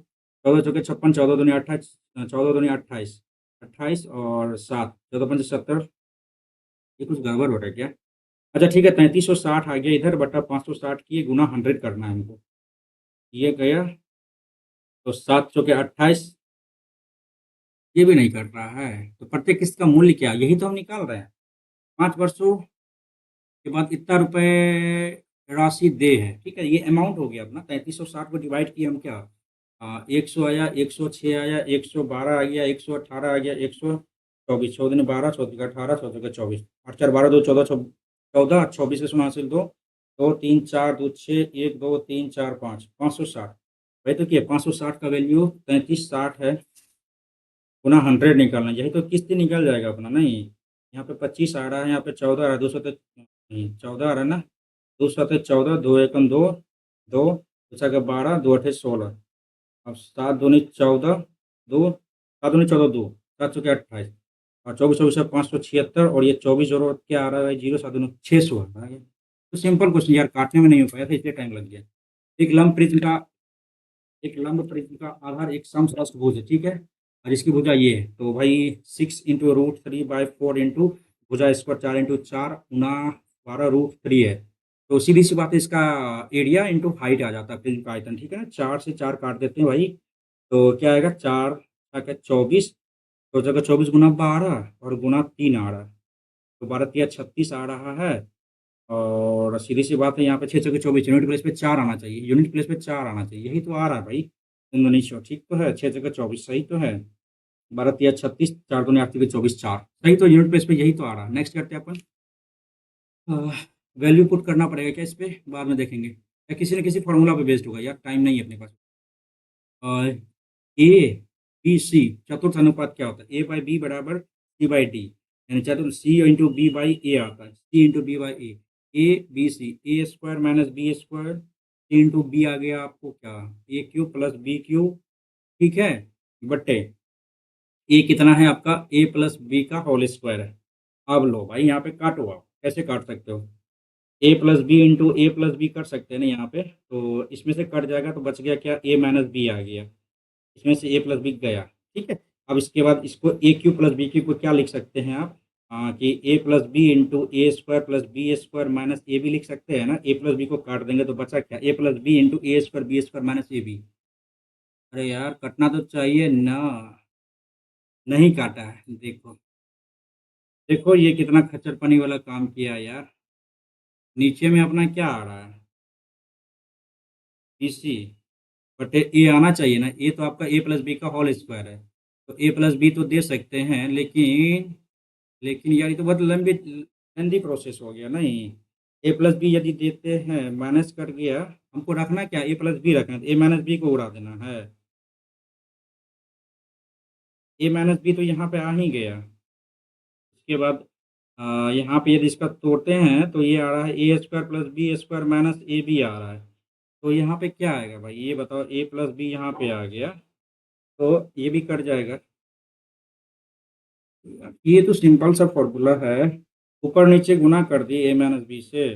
14 चौके 56, 14 दूनी 28, 14 दूनी 28, 28 और 7, 14 पंचे 70। ये कुछ गड़बड़ हो रहा है क्या? अच्छा ठीक है, 3360 आ गया इधर, बटा 560 किए गुना 100 करना है हमको। ये गया, तो 7 चौके 28, ये भी नहीं कट रहा है। तो प्रत्येक किस्त का मूल्य क्या, यही तो हम निकाल रहे हैं। 5 वर्षों के बाद इतना रुपए राशि दे है, ठीक है? ये अमाउंट हो गया अपना। 3360 को डिवाइड किए हम क्या, 100 आया, 106 आया, 112 आ गया, 118 आ गया, 124, 14 दूनी 12, 14 18, 14 24, 8 4 12, 2 14, 14, 24 से 89, 2, 2 3 4 2 6, 1 2 3 4 5, 560। भाई तो क्या 560 का वैल्यू 3360 है, पुनः 100 निकालना, यही तो किस्त निकल जाएगा अपना। नहीं, यहाँ पे 25 आ रहा है, यहाँ पे 14 आ रहा है, 2 सौ 14 आ रहा है ना, 2 7 14, 2 एकम 2, 2 दूसरा का 12, 2 8 16, अब 7 दूनी 14, 2 7 दूनी 14, 2 7 चौके 28, और 24 24 576, और ये 24 और क्या आ रहा है, 0 7 दूनी 600 आ रहा है। तो सिंपल क्वेश्चन यार, काटने में नहीं हो पाया था, इसलिए टाइम लग गया। एक लंब प्रिज्म का एक लंब प्रिज्म का आधार एक समचतुर्भुज है, ठीक है? और इसकी भुजा ये है, तो भाई 6 इंटू रूट 3/4 इंटू भुजा स्क्वायर 4 इंटू 4 गुना 12√3 है। तो सीधी सी बात है, इसका एरिया इंटू हाइट आ जाता है प्रिज्म का आयतन, ठीक है ना? 4 से 4 काट देते हैं भाई, तो क्या आएगा, 4 क्या 24, तो जगह 24 गुना 12 और गुना 3 आ रहा है, तो 12 तिया 36 आ रहा है। और सीधी-सी बात है, यहाँ पे 6 चौके 24, यूनिट प्लेस पे 4 आना चाहिए, यूनिट प्लेस पे 4 आना चाहिए, यही तो आ रहा है भाई। 3 ठीक तो है, 6 चौके 24 सही तो है, 12 तिया 36, 4 दूनी 8 तिया 24, 4 सही, तो यूनिट प्लेस पे यही तो आ रहा है। नेक्स्ट करते हैं अपन। वैल्यू पुट करना पड़ेगा क्या इस पे, बाद में देखेंगे, या किसी न किसी फॉर्मूला पे बेस्ड होगा यार, टाइम नहीं है अपने पास। ए बी सी चतुर्थ अनुपात क्या होता है, ए बाई बी बराबर सी बाई डी, यानी चतुर्थ C into B by A आता है, C into B by A B C, A square minus B square, C into B आ गया आपको क्या, A cube plus B cube, ठीक है? बट्टे ए कितना है आपका, ए प्लस बी का होल स्क्वायर है। अब लो भाई यहाँ पे काटो, आप कैसे काट सकते हो, ए plus B into A plus B कर सकते हैं ना यहाँ पे, तो इसमें से कट जाएगा, तो बच गया क्या, ए माइनस बी आ गया, इसमें से ए प्लस बी गया, ठीक है? अब इसके बाद इसको A cube plus B cube को क्या लिख सकते हैं आप, कि A plus B into A square plus B square minus A B लिख सकते हैं ना, ए प्लस बी को काट देंगे तो बचा क्या, A plus B into A square B square minus A B. अरे यार कटना तो चाहिए ना, नहीं काटा है, देखो देखो ये कितना खच्चरपनी वाला काम किया यार। नीचे में अपना क्या आ रहा है, इसी, बट ए आना चाहिए ना, ए तो आपका ए प्लस बी का होल स्क्वायर है, तो ए प्लस बी तो दे सकते हैं, लेकिन यार ये तो बहुत लंबी लेंदी प्रोसेस हो गया नहीं। ए प्लस बी यदि देते हैं, माइनस कर गया, हमको रखना क्या, ए प्लस बी रखना है, ए माइनस बी को उड़ा देना है, ए माइनस बी तो यहाँ पे आ ही गया। उसके बाद यहाँ पे यदि इसका तोड़ते हैं तो ये आ रहा है A square plus B square minus A B आ रहा है, तो यहाँ पे क्या आएगा भाई, ये बताओ, ए प्लस बी यहाँ पे आ गया, तो ये भी कट जाएगा। ये तो सिंपल सा फॉर्मूला है, ऊपर नीचे गुना कर दिए ए माइनस बी से,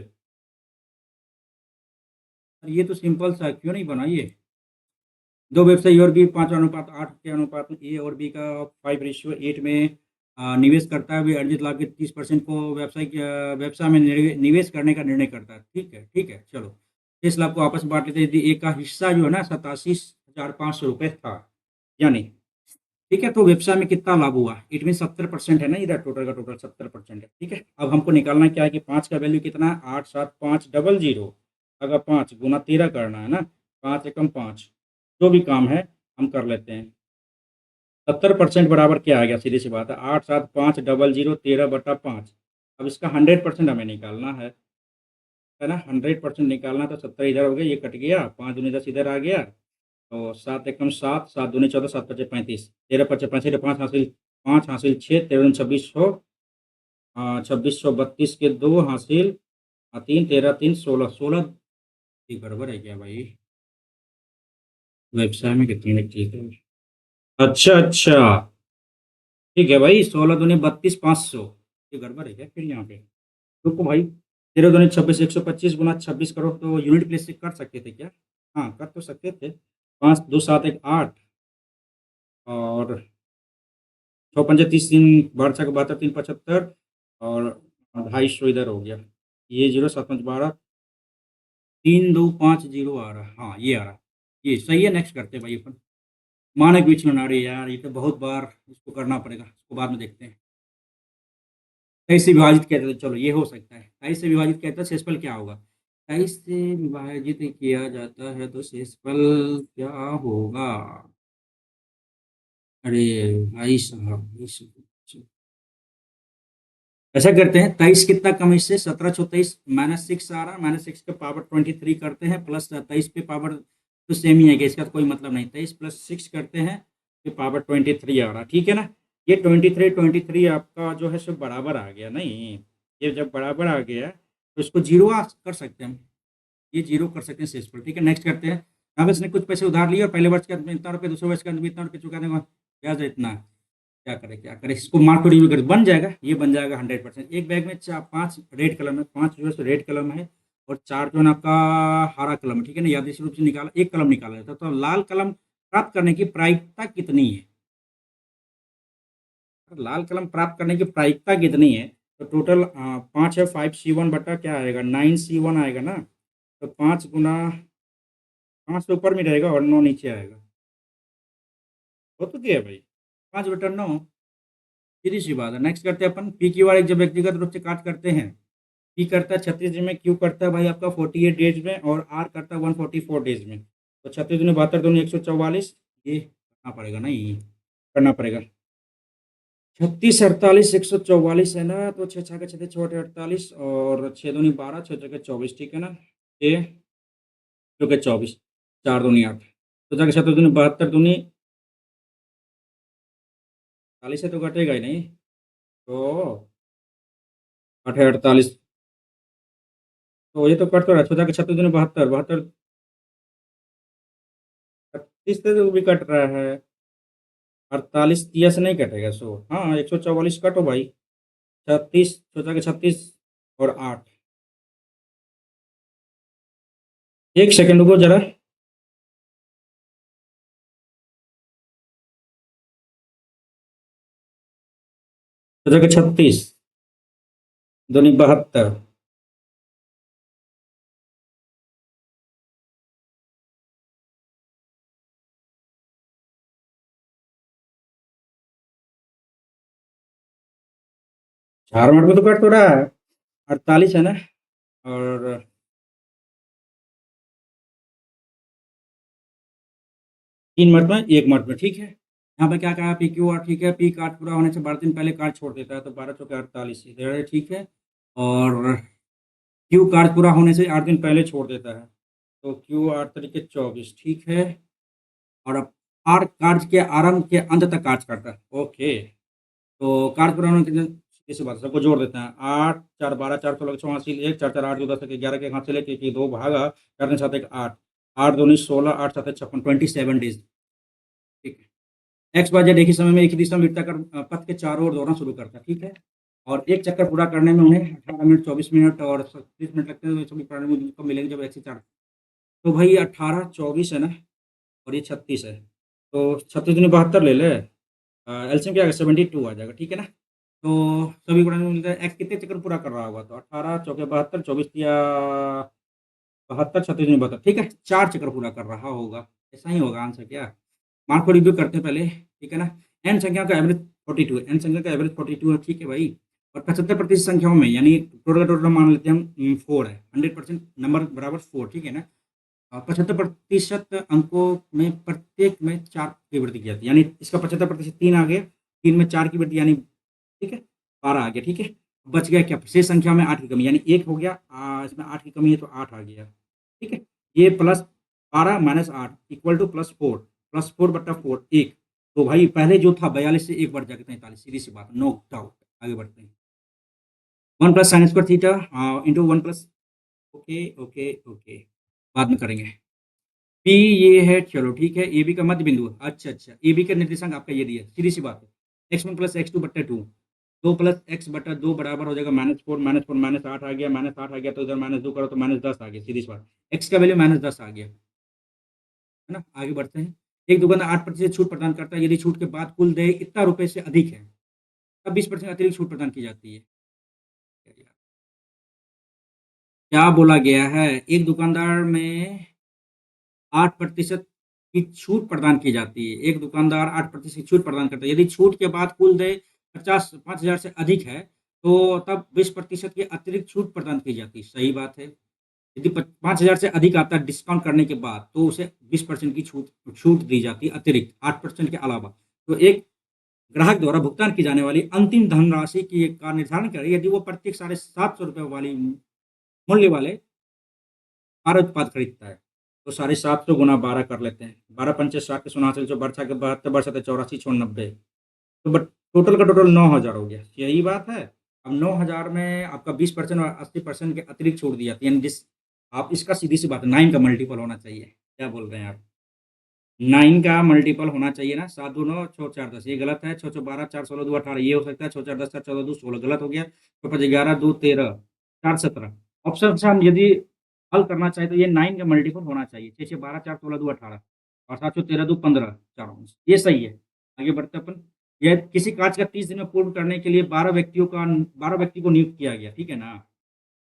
ये तो सिंपल सा क्यों नहीं बना ये। दो व्यवसायी और भी 5:8 के अनुपात में ए और बी का 5:8 में निवेश करता है, वे अर्जित लाभ के 30% को व्यवसाय में निवेश करने का निर्णय करता है, ठीक है, ठीक है, चलो इस लाभ को आपस में बांट लेते हैं। यदि ए का हिस्सा जो है ना 87,500 रुपये था, यानी ठीक है। तो व्यवसाय में कितना लाभ हुआ, इट मीन 70% है ना, इधर टोटल का टोटल 70% है। ठीक है, अब हमको निकालना क्या है कि 5 का वैल्यू कितना है, 87500। अगर 5 गुना 13 करना है ना, 5 एकम 5, जो भी काम है हम कर लेते हैं। 70% बराबर क्या आ गया, सीधी सी बात है, 87500 13/5। अब इसका 100% हमें निकालना है ना। 100% निकालना, तो 70 इधर हो गया, ये कट गया, 5 दूनी 10 इधर आ गया, तो 7 एकम 7, 7 दूनी 14, 7 पचे 35, 13 पचे 35, 5 हासिल 6, 13 2600, 2632 के 2 हासिल 3, 13 3 16, 16 की गड़बड़ है क्या भाई, व्यवसाय में कितनी चीज है। अच्छा अच्छा, ठीक है भाई, 16 दूनी 32 500, ये गड़बड़ है क्या फिर यहाँ पे। रुको भाई, 13 दूनी 26, 125 गुना 26 करो, तो यूनिट प्लेस से कर सकते थे क्या। हाँ कर तो सकते थे, 5 2 7 1 8, और 6 पंजे 30, 3 12 छक 72, 3 75, और 250 इधर हो गया, ये 0 7 5 12, 3250 आ रहा, हाँ ये आ रहा, ये सही है। नेक्स्ट करते हैं भाई अपन, मानक विचलन। अरे यार ये तो बहुत बार इसको करना पड़ेगा, इसको बाद में देखते हैं। 23 से विभाजित किया जाता है, चलो ये हो सकता है। 23 से विभाजित किया जाता है, शेषफल क्या होगा। 23 से विभाजित किया जाता है तो शेषफल क्या होगा। अरे भाई साहब, ऐसा करते हैं, 23 कितना कम इससे, 17 -6 आ रहा, -6 के पावर 23 करते हैं, प्लस 23 पे पावर तो सेम ही है कि इसका तो कोई मतलब नहीं, 23 + 6 करते हैं, फिर पावर 23 आ रहा, ठीक है ना। ये 23 आपका जो है सब बराबर आ गया नहीं, ये जब बराबर आ गया तो इसको जीरो कर सकते हैं हम, ये जीरो कर सकते हैं शेषफल। ठीक है, नेक्स्ट करते हैं। यहाँ पे इसने कुछ पैसे उधार लिए और पहले वर्ष के अंत में इतना रुपये, दूसरे वर्ष के अंत में इतना रुपये चुकाने का ब्याज है इतना, क्या करें, इसको मार्क रिव्यू कर, बन जाएगा, ये बन जाएगा 100%। एक बैग में 5 रेड कलम है, 5 जो है रेड कलम है, और 4 जो है ना आपका हरा कलम है, ठीक है ना। यादृच्छिक रूप से निकाला, एक कलम निकाला जाता है, तो लाल कलम प्राप्त करने की प्रायिकता कितनी है, लाल कलम प्राप्त करने की प्रायिकता कितनी है। तो टोटल 5 है, 5C1 बटा क्या आएगा, 9C1 आएगा ना। तो 5 गुना 5 तो ऊपर में रहेगा और 9 नीचे आएगा, हो तो क्या है भाई, 5/9, सीधी सी बात है। नेक्स्ट करते हैं अपन, PQR एक जब व्यक्तिगत रूप से काट करते हैं, पी करता है 36 दिन में, क्यू करता है भाई आपका 48 डेज में, और आर करता है 144 डेज में। तो 36 दूनी 72, दूनी 144, ये करना पड़ेगा ना, ये करना पड़ेगा। 36 48 144 है ना, तो 6 6 6 6 48, और 6 दूनी 12, 6 6 24, ठीक है ना। ये जो 24, 4 दूनी 8, तो जाके 7 दूनी 72, दूनी 40 से तो घटेगा ही नहीं, तो 8 48, तो ये तो कट तो रहा है, तो जाके 36 दूनी 72, 72 36 से तो भी कट रहा है, 48 तिया से नहीं कटेगा, सो हाँ 144 कटो भाई, 36 सोचा कि 36 और 8, एक सेकंड रुको जरा, सोचा कि 36 दूनी 72, 4 मिनट में तो कट तो रहा है, 48 है ना, और 3 मिनट में, 1 मिनट में, ठीक है। यहाँ पे क्या कहा, PQR, ठीक है, पी कार्ड पूरा होने से 12 दिन पहले कार्ड छोड़ देता है, तो 12 चौके 48 इधर है, ठीक है। और क्यू कार्ड पूरा होने से 8 दिन पहले छोड़ देता है, तो क्यू 8 तरीके 24, ठीक है। और अब आर कार्य के आरंभ के अंत तक कार्य करता है, ओके। तो कार्य पूरा होने के लिए किसी बात सबको जोड़ देते हैं, 8 4 12 4 16 84, 1 4 4 8 2 10 11 के हाथ से लेके 2 भागा करने साथ एक 8, 8 दूनी 16, 8 7 56, 27 डेज, ठीक है। एक्स वाई जेड एक ही समय में एक ही दिशा में वृत्ताकार पथ के चारों ओर दौड़ना शुरू करता है, ठीक है। और एक चक्कर पूरा करने में उन्हें 18 मिनट 24 मिनट और 30 मिनट लगते हैं, तो सभी प्राणी को मिलेंगे जब एक्स 4, तो भाई 18 24 है ना, और ये 36 है, तो 36 दूनी 72 ले ले, एलसीएम क्या आएगा 72 आ जाएगा, ठीक है ना। तो सभी गुणा में मिलता है, एक्स कितने चक्कर पूरा कर रहा होगा, तो 18 चौके 72, 24 या 72, 36 में 72, ठीक है, 4 चक्कर पूरा कर रहा होगा, ऐसा ही होगा आंसर क्या। मार्क को रिव्यू करते हैं पहले, ठीक है ना? एन संख्याओं का एवरेज 42 है, एन संख्या का एवरेज 42 है, ठीक है भाई। और 75% संख्याओं में यानी टोटल का टोटल मान लेते हैं हम 4 है, 100% नंबर बराबर 4, ठीक है ना? 75% अंकों में प्रत्येक में 4 की वृद्धि की जाती है, यानी इसका 75% 3 आ गया, 3 में 4 की वृद्धि यानी ठीक है 12 आ गया, ठीक है। बच गया क्या? शेष संख्या में 8 की कमी, यानी 1 हो गया, इसमें 8 की कमी है तो 8 आ गया, ठीक है। ये plus 12 minus 8 equal two plus 4 बट्टा 4 1। तो भाई पहले जो था 42 से 1 बढ़ जाएगा 43, सीधी सी बात, नो डाउट। आगे बढ़ते हैं। 1 plus sine square theta into 1 plus, okay okay okay, बाद में करेंगे। पी ये है, चलो ठीक है, ए बी का मध्य बिंदु, अच्छा अच्छा, ए बी का निर्देशांक आपका ये दिया, सीधी सी बात है। x1 प्लस एक्स टू बट्टा 2, 2 प्लस एक्स बटा 2 बराबर हो जाएगा -4, -4 -8 आ गया, -8 आ गया तो इधर -2 करो तो -10 आ गया, सीधी सी बात। x का वैल्यू -10 आ गया, है ना? आगे बढ़ते हैं। एक दुकानदार 8% छूट प्रदान करता है, यदि छूट के बाद कुल देय इतना रुपए से अधिक है, तब 20% अतिरिक्त छूट प्रदान की जाती है। क्या बोला गया है? एक दुकानदार में 8% की छूट प्रदान की जाती है। एक दुकानदार 8% की छूट प्रदान करता है। यदि छूट के बाद कुल देय 5,000 से अधिक है, तो तब 20% की अतिरिक्त छूट प्रदान की जाती है। सही बात है। यदि 5,000 से अधिक आता है डिस्काउंट करने के बाद, तो उसे 20% की छूट छूट दी जाती है अतिरिक्त, 8% के अलावा। तो एक ग्राहक द्वारा भुगतान की जाने वाली अंतिम धनराशि की का निर्धारण करें, यदि वो प्रत्येक ₹750 वाली मूल्य वाले 12 उत्पाद खरीदता है, तो 750 गुना 12 कर लेते हैं। 12 पंचे 60 89 जो बरसा के 72 बरसा 84 छोड़ 90, तो बट टोटल का टोटल 9,000 हो गया। यही बात है। अब 9,000 में आपका 20% और 80% के अतिरिक्त छोड़ दी जाती है, यानी जिस आप इसका सीधी सी बात है 9 का मल्टीपल होना चाहिए। क्या बोल रहे हैं आप? 9 का मल्टीपल होना चाहिए ना, 7 दूनो 6 4 10, ये गलत है। 6 6 12, 4 16 2 18, ये हो सकता है। 6 4 10, 4 14 2 16, गलत हो गया। 6 5 11 2 13, 4 17। ऑप्शन से हम यदि हल करना चाहें तो ये 9 का मल्टीपल होना चाहिए। 6 6 12, 4 16 2 18 और 7 6 13 2 15, 4 19, ये सही है। आगे बढ़ते हैं अपन। यह किसी कार्य का 30 दिन में पूर्ण करने के लिए 12 व्यक्ति को नियुक्त किया गया, ठीक है ना?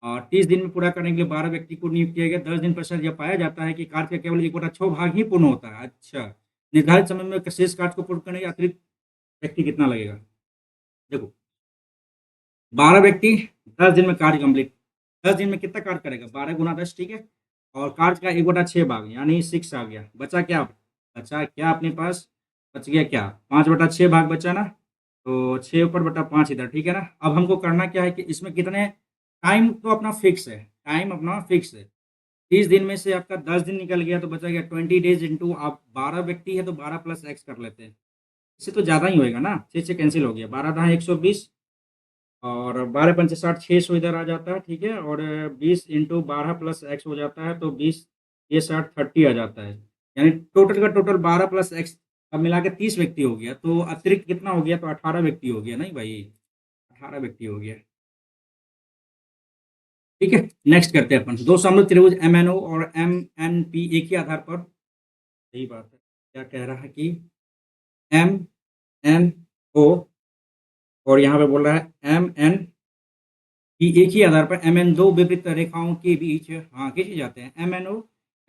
और 30 दिन में पूरा करने के लिए 12 व्यक्ति को नियुक्त किया गया। 10 दिन पश्चात यह पाया जाता है कि कार्य का केवल 1/6 भाग ही पूर्ण होता है। अच्छा, निर्धारित समय में शेष कार्य को पूर्ण करने के अतिरिक्त व्यक्ति कितना लगेगा? देखो, 12 व्यक्ति 10 दिन में कार्य कंप्लीट, 10 दिन में कितना कार्य करेगा? 12 गुना 10, ठीक है। और कार्य का 1/6 भाग यानी 6 आ गया। बचा क्या? बचा क्या अपने पास? बच गया क्या? 5/6 भाग बचा ना, तो 6 ऊपर बटा 5 इधर, ठीक है ना? अब हमको करना क्या है कि इसमें कितने, टाइम तो अपना फिक्स है, टाइम अपना फिक्स है। 30 दिन में से आपका 10 दिन निकल गया तो बचा गया 20 डेज इंटू, आप 12 व्यक्ति है तो 12 प्लस एक्स कर लेते हैं। इससे तो ज़्यादा ही होएगा ना, 6 से कैंसिल हो गया, 12 दहा 120 और 12 पंचे 60, 600 इधर आ जाता है, ठीक है। और 20 इंटू 12 प्लस एक्स हो जाता है, तो 20 ये 60 30 आ जाता है। यानी टोटल का टोटल 12 प्लस एक्स, अब मिला के 30 व्यक्ति हो गया, तो अतिरिक्त कितना हो गया? तो 18 व्यक्ति हो गया, नहीं भाई? 18 व्यक्ति हो गया, ठीक है। नेक्स्ट करते हैं अपन। दो समृद्ध त्रिभुज MNO और MNP एक ही आधार पर, सही बात है। क्या कह रहा है कि MNO और यहाँ पे बोल रहा है MNP एक ही आधार पर MN दो विपरीत रेखाओं के बीच हाँ खींचे जाते हैं।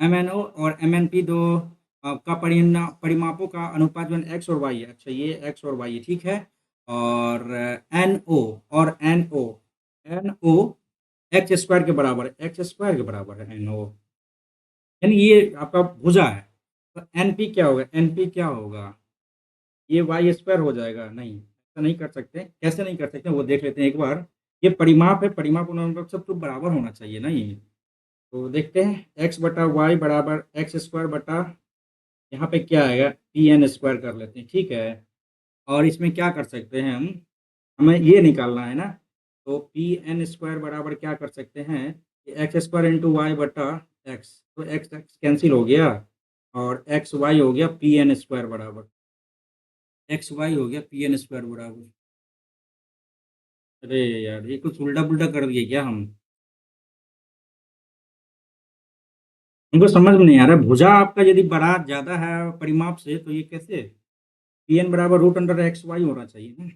MNO और MNP दो का परिमापों का अनुपात जो एक्स और वाई है। अच्छा, ये एक्स और वाई है, ठीक है। और NO एक्स स्क्वायर के बराबर है, एक्स स्क्वायर के बराबर है NO, यानी ये आपका भुजा है। तो एनपी क्या होगा? एनपी क्या होगा? ये वाई स्क्वायर हो जाएगा। नहीं, ऐसा नहीं कर सकते। कैसे नहीं कर सकते वो देख लेते हैं एक बार। ये परिमाप है, परिमाप अनुपात सब तो बराबर होना चाहिए ना ये। तो देखते हैं, एक्स बटा वाई बराबर एक्स स्क्वायर बटा, यहाँ पे क्या आएगा? पी एन स्क्वायर कर लेते हैं, ठीक है। और इसमें क्या कर सकते हैं हम, हमें ये निकालना है ना। तो पी एन स्क्वायर बराबर क्या कर सकते हैं? एक्स स्क्वायर इंटू वाई बटा एक्स, तो एक्स एक्स कैंसिल हो गया और एक्स वाई हो गया पी एन स्क्वायर बराबर, एक्स वाई हो गया पी एन स्क्वायर बराबर। अरे यार, ये कुछ उल्टा पुल्टा कर दिए क्या हम? हमको समझ में नहीं आ रहा है। भुजा आपका यदि बड़ा ज़्यादा है परिमाप से, तो ये कैसे? पी एन बराबर रूट अंडर एक्स वाई होना चाहिए ना,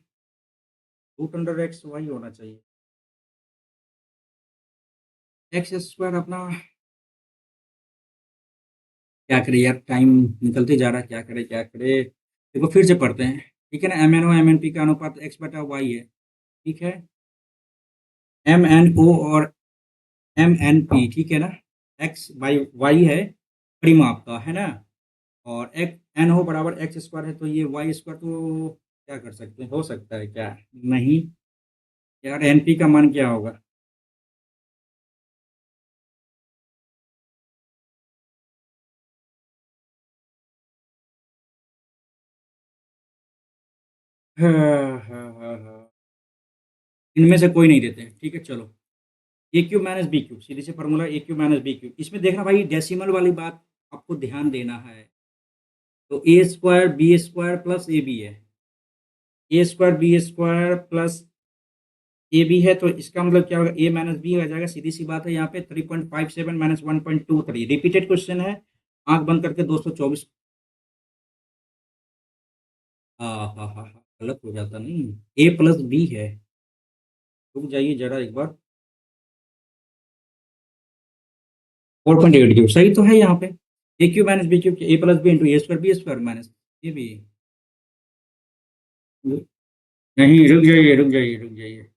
रूट अंडर एक्स वाई होना चाहिए। एक्स स्क्वायर अपना क्या करें यार, टाइम निकलते जा रहा है, क्या करें क्या करें। देखो फिर से पढ़ते हैं, ठीक है ना। M N O M N P का अनुपात एक्स बटा वाई है, ठीक है। एम एन ओ और एम एन पी, ठीक है ना। एक्स बाई वाई है, परिमाप का, है ना। और एक्स एन ओ बराबर एक्स स्क्वायर है, तो ये वाई स्क्वायर, तो क्या कर सकते हैं, हो सकता है क्या? नहीं यार, एन पी का मान क्या होगा? हाँ हाँ हाँ हाँ, इनमें से कोई नहीं देते हैं, ठीक है चलो। ए क्यू माइनस बी क्यू, सीधे से फॉर्मूला ए क्यू माइनस बी क्यू। इसमें देखना भाई, डेसिमल वाली बात आपको ध्यान देना है। तो A square B square plus A B है, A square B square plus A B है, तो इसका मतलब क्या होगा, ए माइनस बी आ जाएगा, सीधी सी बात है। यहाँ पे 3.57 माइनस 1.23, रिपीटेड क्वेश्चन है। आंख बंद करके 224। हाँ हाँ हाँ हाँ, गलत हो जाता नहीं, ए प्लस बी है। रुक जाइए जरा एक बार। 4.80 सही तो है यहाँ पे। A cube minus B cube, A plus B into A square B square minus A B. नहीं, रुक जाइए रुक जाइए।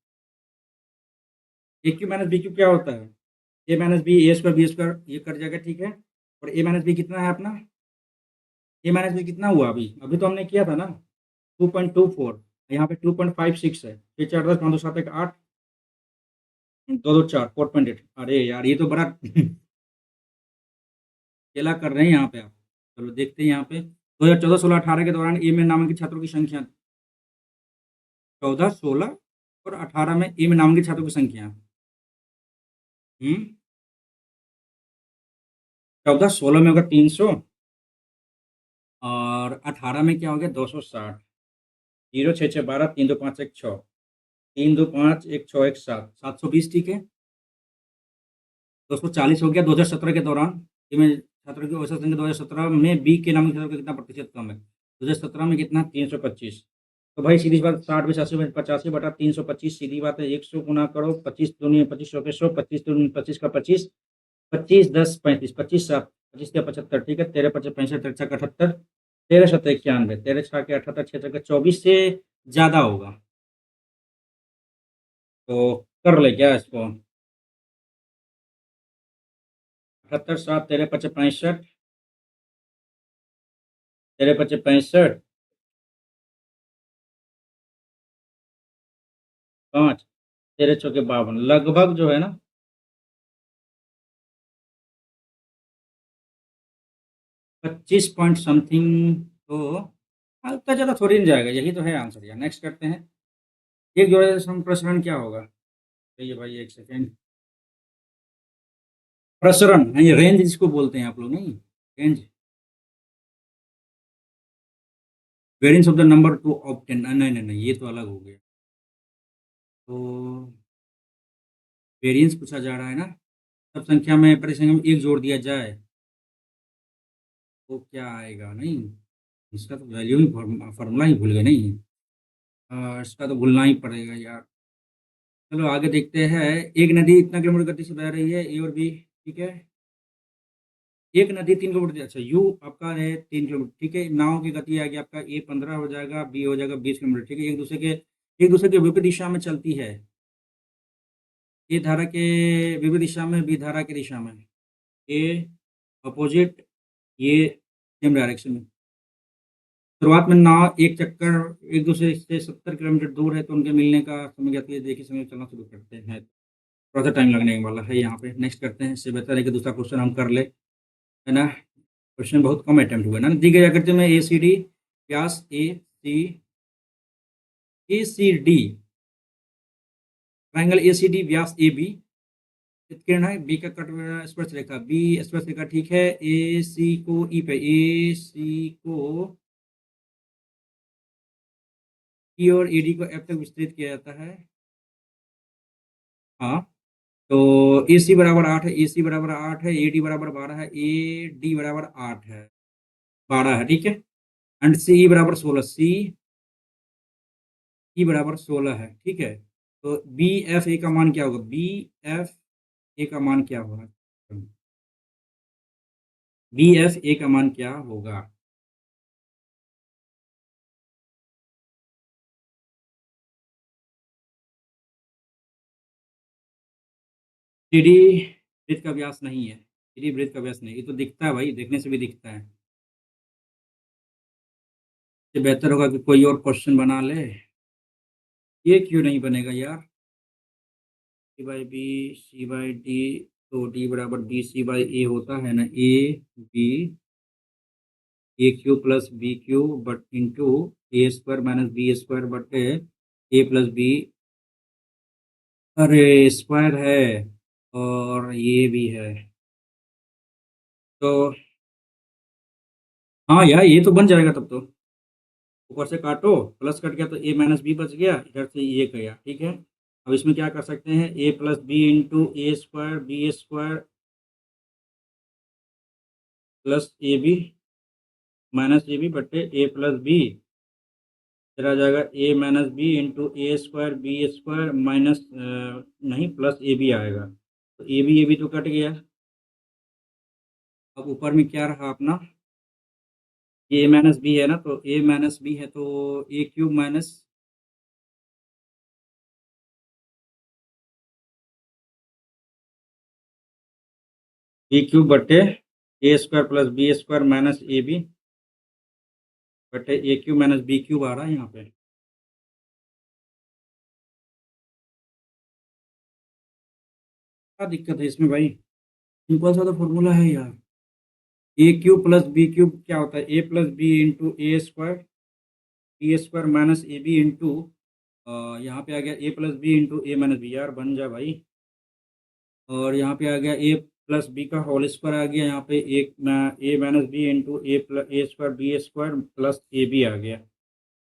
A cube minus B cube क्या होता है? ए माइनस बी स्क्वायर ये कट जाएगा, ठीक है। और ए माइनस बी कितना है अपना? ए माइनस बी कितना हुआ अभी अभी तो हमने किया था ना, 2.24। यहाँ पे 2.56 है। ये 4 10 5 2 7 1 8, 2 2 4 4.8। अरे यार, ये तो बड़ा खेला कर रहे हैं यहाँ पे आप। चलो देखते हैं यहाँ पे, 2014 16 18 के दौरान ए में नामांकित छात्रों की संख्या। 14 16 और 18 में ए में नामांकित छात्रों की संख्या। 14 16 में होगा 300, और 18 में क्या हो गया 260। 0 6 6 12, 3 2 5 1 6, 3 2 5 1 6 1 7, 720, ठीक है। 240 हो गया 2017 के दौरान। में छात्रों की औसत संख्या 2017 में बी के नाम के छात्रों का कितना प्रतिशत कम है? 2017 में कितना, 325। तो भाई सीधी सी बात, 60 में 80 में 85 बटा 325, सीधी बात है। 100 गुना करो, 25 दूनी 25, 100 के 100, 25 दूनी 25 का 25, 25 10 35, 25 7 25 के 75, ठीक है। 13 25 65, 13 छक्का 78, 13 7 91, 13 छक्का के 78, 6 छक्का 24 से ज्यादा होगा। तो कर ले क्या इसको? 78 7 13 25 65, 13 25 65, 5 13 चौके 52, लगभग जो है ना 25 पॉइंट समथिंग। तो इतना ज़्यादा थोड़ी नहीं जाएगा, यही तो है आंसर यार। नेक्स्ट करते हैं। एक जोड़े प्रसरण क्या होगा? ये भाई एक सेकेंड। प्रसरण नहीं, रेंज जिसको बोलते हैं आप लोग, नहीं range. Variance of the number two obtain, नहीं नहीं नहीं, ये तो अलग हो गया। तो वेरिएंस पूछा जा रहा है ना। सब संख्या में परिसंख्या में एक जोड़ दिया जाए तो क्या आएगा? नहीं, इसका तो वैल्यू ही फॉर्मूला ही भूल गए नहीं। इसका तो भूलना ही पड़ेगा यार। चलो आगे देखते हैं। एक नदी इतना किलोमीटर गति से बह रही है, ए और बी, ठीक है। एक नदी 3 किलोमीटर, अच्छा यू आपका है 3 किलोमीटर, ठीक है। नाव की गति आएगी आपका, ए 15 हो जाएगा, बी हो जाएगा 20 किलोमीटर, ठीक है। एक दूसरे के विपरीत दिशा में चलती है। ए धारा के विपरीत दिशा में, बी धारा की दिशा में। ए अपोजिट, ये सेम डायरेक्शन में। शुरुआत में नाव एक चक्कर एक दूसरे से 70 किलोमीटर दूर है, तो उनके मिलने का समय ज्ञात कीजिए। देखिए समय चलना शुरू करते हैं, थोड़ा सा टाइम लगने वाला है यहाँ पे। नेक्स्ट करते हैं, इससे बेहतर है कि दूसरा क्वेश्चन हम कर ले, है ना। क्वेश्चन बहुत कम अटेम्प्ट हुए ना। दी गई आकृति में ए सी डी व्यास A C D, triangle A C D व्यास ए बी, किरण है बी का कट स्पर्श रेखा, बी स्पर्श रेखा, ठीक है। ए सी को ई पे, ए सी को ई और ए डी को एफ तक विस्तृत किया जाता है। हाँ, तो ए सी बराबर 8 है, ए सी बराबर 8 है, ए डी बराबर 12 है, ए डी बराबर 8 है, 12 है, ठीक है। एंड सी बराबर 16, सी ई बराबर 16 है, ठीक है। तो बी एफ ए का मान क्या होगा? बी एफ ए का मान क्या होगा? बी एफ ए का मान क्या होगा? सीढ़ी वृत्त का व्यास नहीं है, सीढ़ी वृत्त का व्यास नहीं, ये तो दिखता है भाई, देखने से भी दिखता है। इससे बेहतर होगा कि कोई और क्वेश्चन बना ले। ये क्यों नहीं बनेगा यार? C by B, C by D, तो डी बराबर बी सी बाई ए होता है ना, A B, A cube plus B cube बट into A square minus B square बटे ए प्लस बी। अरे स्क्वायर है और ये भी है, तो हाँ यार ये तो बन जाएगा तब तो। ऊपर से काटो, प्लस कट गया तो ए माइनस बी बच गया, इधर से ये गया, ठीक है। अब इसमें क्या कर सकते हैं, A plus B into A square B square plus A B minus A B बटे ए प्लस बी। फिर आ जाएगा A minus B into A square B square minus नहीं प्लस ए बी आएगा, तो ए बी तो cut गया। अब ऊपर में क्या रहा अपना, ए माइनस बी है ना, तो ए माइनस बी है तो A cube minus B cube बटे A square plus B square minus A B बटे A cube minus B cube आ रहा है यहाँ पे। क्या दिक्कत है इसमें भाई? सिंपल सा तो फॉर्मूला है यार। A cube plus B cube क्या होता है, A plus B into A square B square minus A B into यहाँ पे आ गया A plus B into A minus B, यार बन जा भाई। और यहाँ पे आ गया ए प्लस बी का होल स्क्वायर आ गया, यहाँ पे एक A minus B into A plus A square B square plus A B आ गया।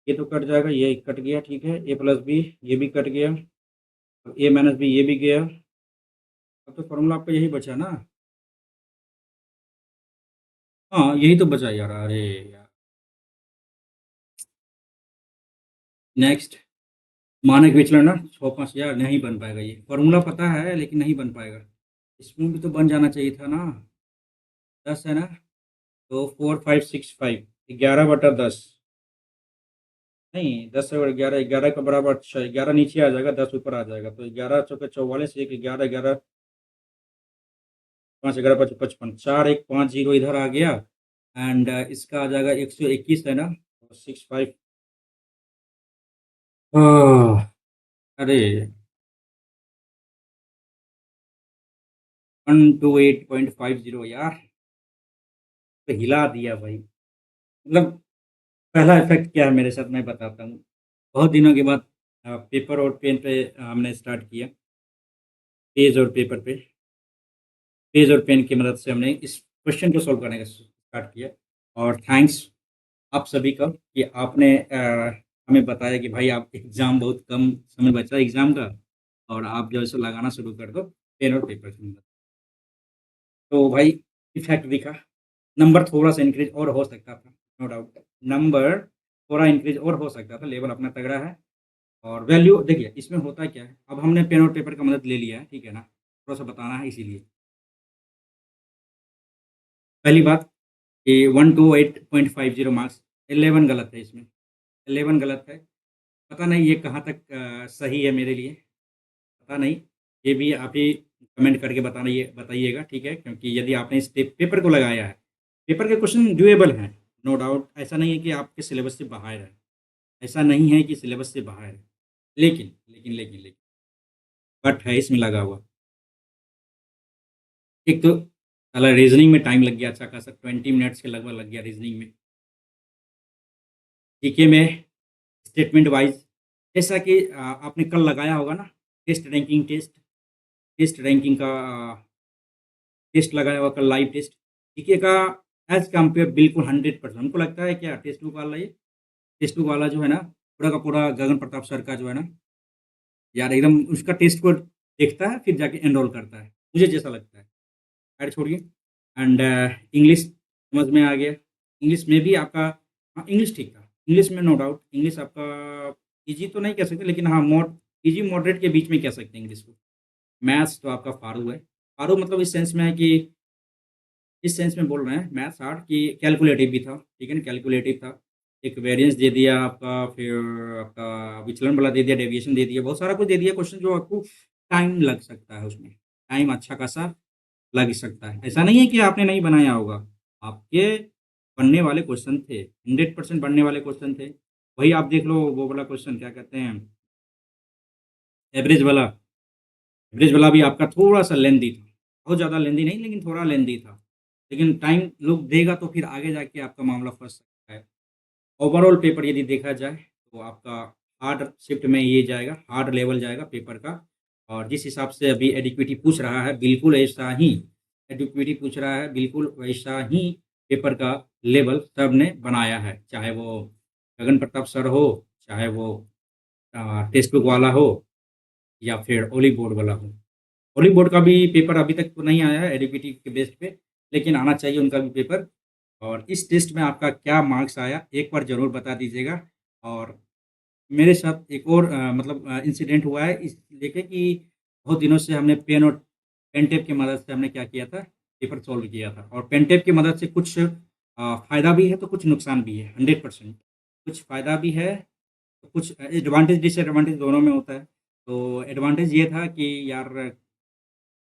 ये तो कट जाएगा, ये कट गया, ठीक है। ए प्लस बी ये भी कट गया, ए माइनस बी ये भी गया। अब तो फॉर्मूला आपका यही बचा ना? हाँ यही तो बचा यार, अरे यार। नेक्स्ट, मानक विचलन ना 6-5 यार नहीं बन पाएगा, ये फॉर्मूला पता है लेकिन नहीं बन पाएगा। इसमें भी तो बन जाना चाहिए था ना। 10 है ना, तो 4 5 6 5, 11/10। नहीं 10 और 11, 11 के बराबर, अच्छा 11 नीचे आ जाएगा, 10 ऊपर आ जाएगा, तो 11×4 = 44, एक 11, 11 5 11 5 55, 4 1 5 0 इधर आ गया। एंड इसका आ जाएगा 121 है ना, 65। अरे 128.50 यार, तो हिला दिया भाई। मतलब पहला इफेक्ट क्या है मेरे साथ मैं बताता हूँ। बहुत दिनों के बाद पेपर और पेन पे हमने स्टार्ट किया, पेज और पेपर पे, पेज और पेन की मदद से हमने इस क्वेश्चन को सॉल्व करने का स्टार्ट किया। और थैंक्स आप सभी का कि आपने हमें बताया कि भाई आप एग्ज़ाम, बहुत कम समय बचा है एग्ज़ाम का, और आप जो है सो लगाना शुरू कर दो पेन और पेपर की मदद। तो भाई इफ़ेक्ट दिखा, नंबर थोड़ा-सा इंक्रीज़ और हो सकता था, नो डाउट। नंबर थोड़ा इंक्रीज़ और हो सकता था, लेवल अपना तगड़ा है। और वैल्यू देखिए इसमें होता क्या है, अब हमने पेन और पेपर का मदद ले लिया है, ठीक है ना? थोड़ा-सा बताना है इसीलिए। पहली बात कि 128.50 मार्क्स, 11 गलत है इसमें, 11 गलत है। पता नहीं ये कहाँ तक सही है मेरे लिए, पता नहीं। ये भी आप ही कमेंट करके बताना, ये बताइएगा, ठीक है? क्योंकि यदि आपने इस पेपर को लगाया है, पेपर के क्वेश्चन डूएबल हैं, नो डाउट। ऐसा नहीं है कि आपके सिलेबस से बाहर है, ऐसा नहीं है कि सिलेबस से बाहर है। लेकिन बट है इसमें लगा हुआ। एक तो साला रीज़निंग में टाइम लग गया अच्छा खासा, 20 मिनट्स के लगभग लग गया रीज़निंग में। जीके में स्टेटमेंट वाइज़, जैसा कि आपने कल लगाया होगा ना, टेस्ट रैंकिंग का टेस्ट लगाया होगा कल, लाइव टेस्ट। जीके का एज़ कम्पेयर बिल्कुल 100%। हमको लगता है क्या टेस्ट बुक वाला, ये टेस्ट बुक वाला जो है ना, पूरा का पूरा गगन प्रताप सर का जो है ना, यार एकदम उसका टेस्ट को देखता है फिर जाके एनरोल करता है, मुझे जैसा लगता है। खैर छोड़िए। एंड इंग्लिश समझ में आ गया। इंग्लिश में भी आपका, हाँ इंग्लिश ठीक था, इंग्लिश में नो डाउट इंग्लिश आपका ईजी तो नहीं कह सकते, लेकिन हाँ ईजी मॉडरेट के बीच में कह सकते हैं इंग्लिश को। मैथ्स तो आपका फाड़ू है, फाड़ू मतलब इस सेंस में है कि इस सेंस में बोल रहे हैं मैथ्स हार्ड कि कैलकुलेटिव भी था, ठीक है ना? कैलकुलेटिव था। एक वेरिएंस दे दिया आपका, फिर आपका विचलन वाला दे दिया, डेविएशन दे दिया, बहुत सारा कुछ दे दिया क्वेश्चन जो आपको टाइम लग सकता है उसमें। टाइम अच्छा खासा लग सकता है। ऐसा नहीं है कि आपने नहीं बनाया होगा, आपके बनने वाले क्वेश्चन थे, 100% बनने वाले क्वेश्चन थे। वही आप देख लो वो वाला क्वेश्चन क्या कहते हैं एवरेज वाला, एवरेज वाला भी आपका थोड़ा-सा लेंथी था। बहुत ज़्यादा लेंथी नहीं लेकिन थोड़ा लेंथी था। लेकिन टाइम लोग देगा तो फिर आगे जाके आपका मामला फँस सकता है। ओवरऑल पेपर यदि देखा जाए तो आपका हार्ड शिफ्ट में ये जाएगा, हार्ड लेवल जाएगा पेपर का और जिस हिसाब से अभी एडिक्विटी पूछ रहा है, बिल्कुल ऐसा ही एडिक्विटी पूछ रहा है, बिल्कुल वैसा ही पेपर का लेवल सबने बनाया है। चाहे वो गगन प्रताप सर हो, चाहे वो टेक्स्ट बुक वाला हो या फिर ओली बोर्ड वाला हो। ओली बोर्ड का भी पेपर अभी तक तो नहीं आया है एडीपीटी के बेस पे, लेकिन आना चाहिए उनका भी पेपर। और इस टेस्ट में आपका क्या मार्क्स आया, एक बार ज़रूर बता दीजिएगा। और मेरे साथ एक और मतलब इंसिडेंट हुआ है इस लेके कि बहुत दिनों से हमने पेन और पेन टेप की मदद से हमने क्या किया था, पेपर सॉल्व किया था। और पेन टेप की मदद से कुछ फ़ायदा भी है, तो कुछ नुकसान भी है, 100%। कुछ फ़ायदा भी है, तो कुछ एडवांटेज डिसएडवांटेज दोनों में होता है। तो एडवांटेज ये था कि यार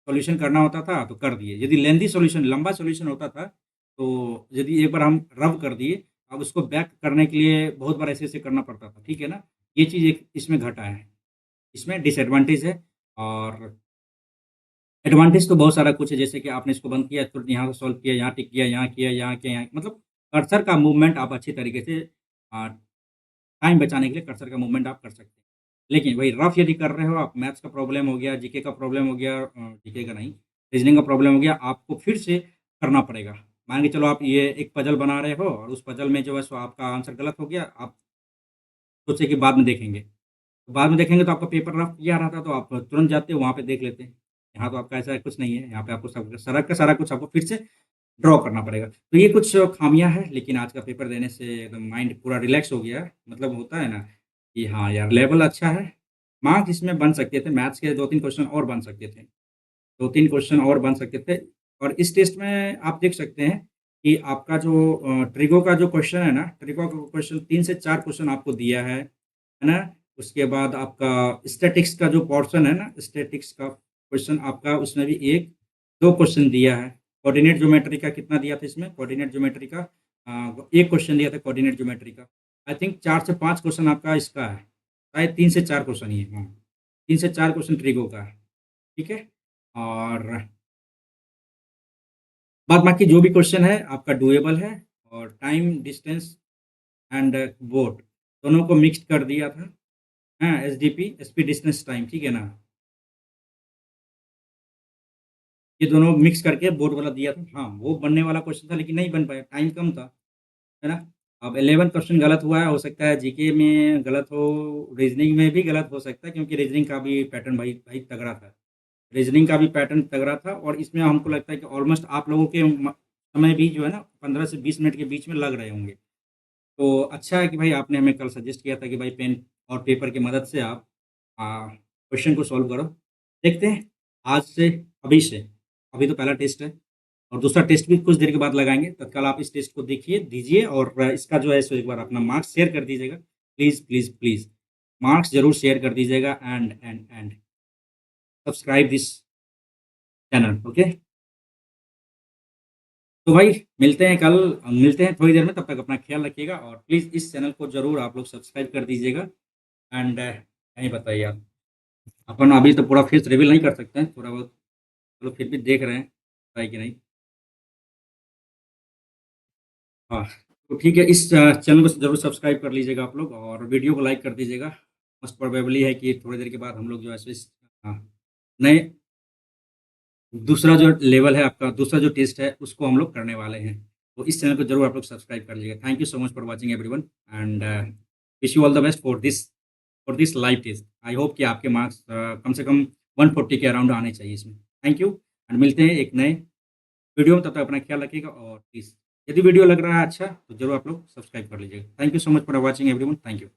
सॉल्यूशन करना होता था तो कर दिए। यदि लेंथी सॉल्यूशन लंबा सॉल्यूशन होता था, तो यदि एक बार हम रब कर दिए, अब उसको बैक करने के लिए बहुत बार ऐसे-ऐसे करना पड़ता था, ठीक है ना? ये चीज़ एक इसमें घटा है, इसमें डिसएडवांटेज है। और एडवांटेज तो बहुत सारा कुछ है, जैसे कि आपने इसको बंद किया, तुरंत यहाँ से सॉल्व किया, यहाँ टिक किया, यहाँ किया, यहाँ किया, यहाँ मतलब कर्सर का मूवमेंट आप अच्छी तरीके से अ, टाइम बचाने के लिए कर्सर का मूवमेंट आप कर सकते हैं। लेकिन वही रफ यदि कर रहे हो आप, मैथ्स का प्रॉब्लम हो गया, जीके का प्रॉब्लम हो गया जीके का नहीं, रीज़निंग का प्रॉब्लम हो गया, आपको फिर से करना पड़ेगा। मान के चलो आप ये एक पज़ल बना रहे हो और उस पज़ल में जो है सो आपका आंसर गलत हो गया, आप सोचे कि बाद में देखेंगे। तो बाद में देखेंगे तो आपका पेपर रफ किया रहा था तो आप तुरंत जाते हो वहाँ पे देख लेते हैं। यहाँ तो आपका ऐसा कुछ नहीं है, यहाँ पे आपको सब सारा का सारा कुछ आपको फिर से ड्रॉ करना पड़ेगा। तो ये कुछ खामियाँ हैं, लेकिन आज का पेपर देने से एकदम माइंड पूरा रिलैक्स हो गया है। मतलब होता है ना कि हाँ यार, लेवल अच्छा है। मार्क्स इसमें बन सकते थे, मैथ्स के 2-3 क्वेश्चन और बन सकते थे। 2-3 क्वेश्चन और बन सकते थे और इस टेस्ट में आप देख सकते हैं कि आपका जो ट्रिगो का जो क्वेश्चन है ना, ट्रिगो का क्वेश्चन 3 से 4 क्वेश्चन आपको दिया है ना? उसके बाद आपका स्टैटिक्स का जो पोर्शन है ना, स्टैटिक्स का क्वेश्चन आपका उसमें भी 1-2 क्वेश्चन दिया है। कोऑर्डिनेट ज्योमेट्री का कितना दिया था इसमें? कोऑर्डिनेट ज्योमेट्री का 1 क्वेश्चन दिया था कोऑर्डिनेट ज्योमेट्री का। आई थिंक 4 से 5 क्वेश्चन आपका इसका है। शायद 3 से 4 क्वेश्चन ही है, हाँ। 3 से 4 क्वेश्चन ट्रिगो का है, ठीक है? और बाद बाकी जो भी क्वेश्चन है आपका डूएबल है और टाइम, डिस्टेंस एंड बोट दोनों को मिक्स्ड कर दिया था। हाँ, एसडीपी, स्पीड डिस्टेंस टाइम, ठीक है ना? ये दोनों मिक्स करके बोर्ड वाला दिया था। हाँ, वो बनने वाला क्वेश्चन था लेकिन नहीं बन पाया, टाइम कम था, है ना? अब 11 क्वेश्चन गलत हुआ है, हो सकता है जीके में गलत हो, रीज़निंग में भी गलत हो सकता है क्योंकि रीज़निंग का भी पैटर्न भाई भाई तगड़ा था। रीज़निंग का भी पैटर्न तगड़ा था और इसमें हमको लगता है कि ऑलमोस्ट आप लोगों के समय भी जो है ना 15 से 20 मिनट के बीच में लग रहे होंगे। तो अच्छा है कि भाई आपने हमें कल सजेस्ट किया था कि भाई पेन और पेपर की मदद से आप क्वेश्चन को सॉल्व करो। देखते हैं आज से अभी से, अभी तो पहला टेस्ट है और दूसरा टेस्ट भी कुछ देर के बाद लगाएँगे। तत्काल आप इस टेस्ट को देखिए, दीजिए और इसका जो है सो एक बार अपना मार्क्स शेयर कर दीजिएगा। प्लीज़, प्लीज़, प्लीज़ मार्क्स ज़रूर शेयर कर दीजिएगा and subscribe this channel, okay? तो भाई मिलते हैं कल, मिलते हैं थोड़ी देर में, तब तक अपना ख़्याल रखिएगा और प्लीज़ इस चैनल को ज़रूर आप लोग सब्सक्राइब कर दीजिएगा एंड यही बताइए आप। अपन अभी तो पूरा फेस रिवील नहीं कर सकते हैं, थोड़ा बहुत चलो फिर भी देख रहे हैं, है कि नहीं? हाँ, तो ठीक है इस चैनल को ज़रूर सब्सक्राइब कर लीजिएगा आप लोग और वीडियो को लाइक कर दीजिएगा। मोस्ट प्रोबेबली है कि थोड़ी देर के बाद हम लोग जो है सो इस नए दूसरा जो लेवल है आपका, दूसरा जो टेस्ट है, उसको हम लोग करने वाले हैं। तो इस चैनल को ज़रूर आप लोग सब्सक्राइब कर लीजिएगा। Thank you so much for watching everyone and wish you all the best for this live test. I hope कि आपके मार्क्स कम से कम 140 के अराउंड आने चाहिए इसमें। थैंक यू एंड मिलते हैं एक नए वीडियो में, तब तक अपना ख्याल रखिएगा और प्लीज़ यदि वीडियो लग रहा है अच्छा, तो ज़रूर आप लोग सब्सक्राइब कर लीजिएगा। Thank you so much for watching everyone. Thank you.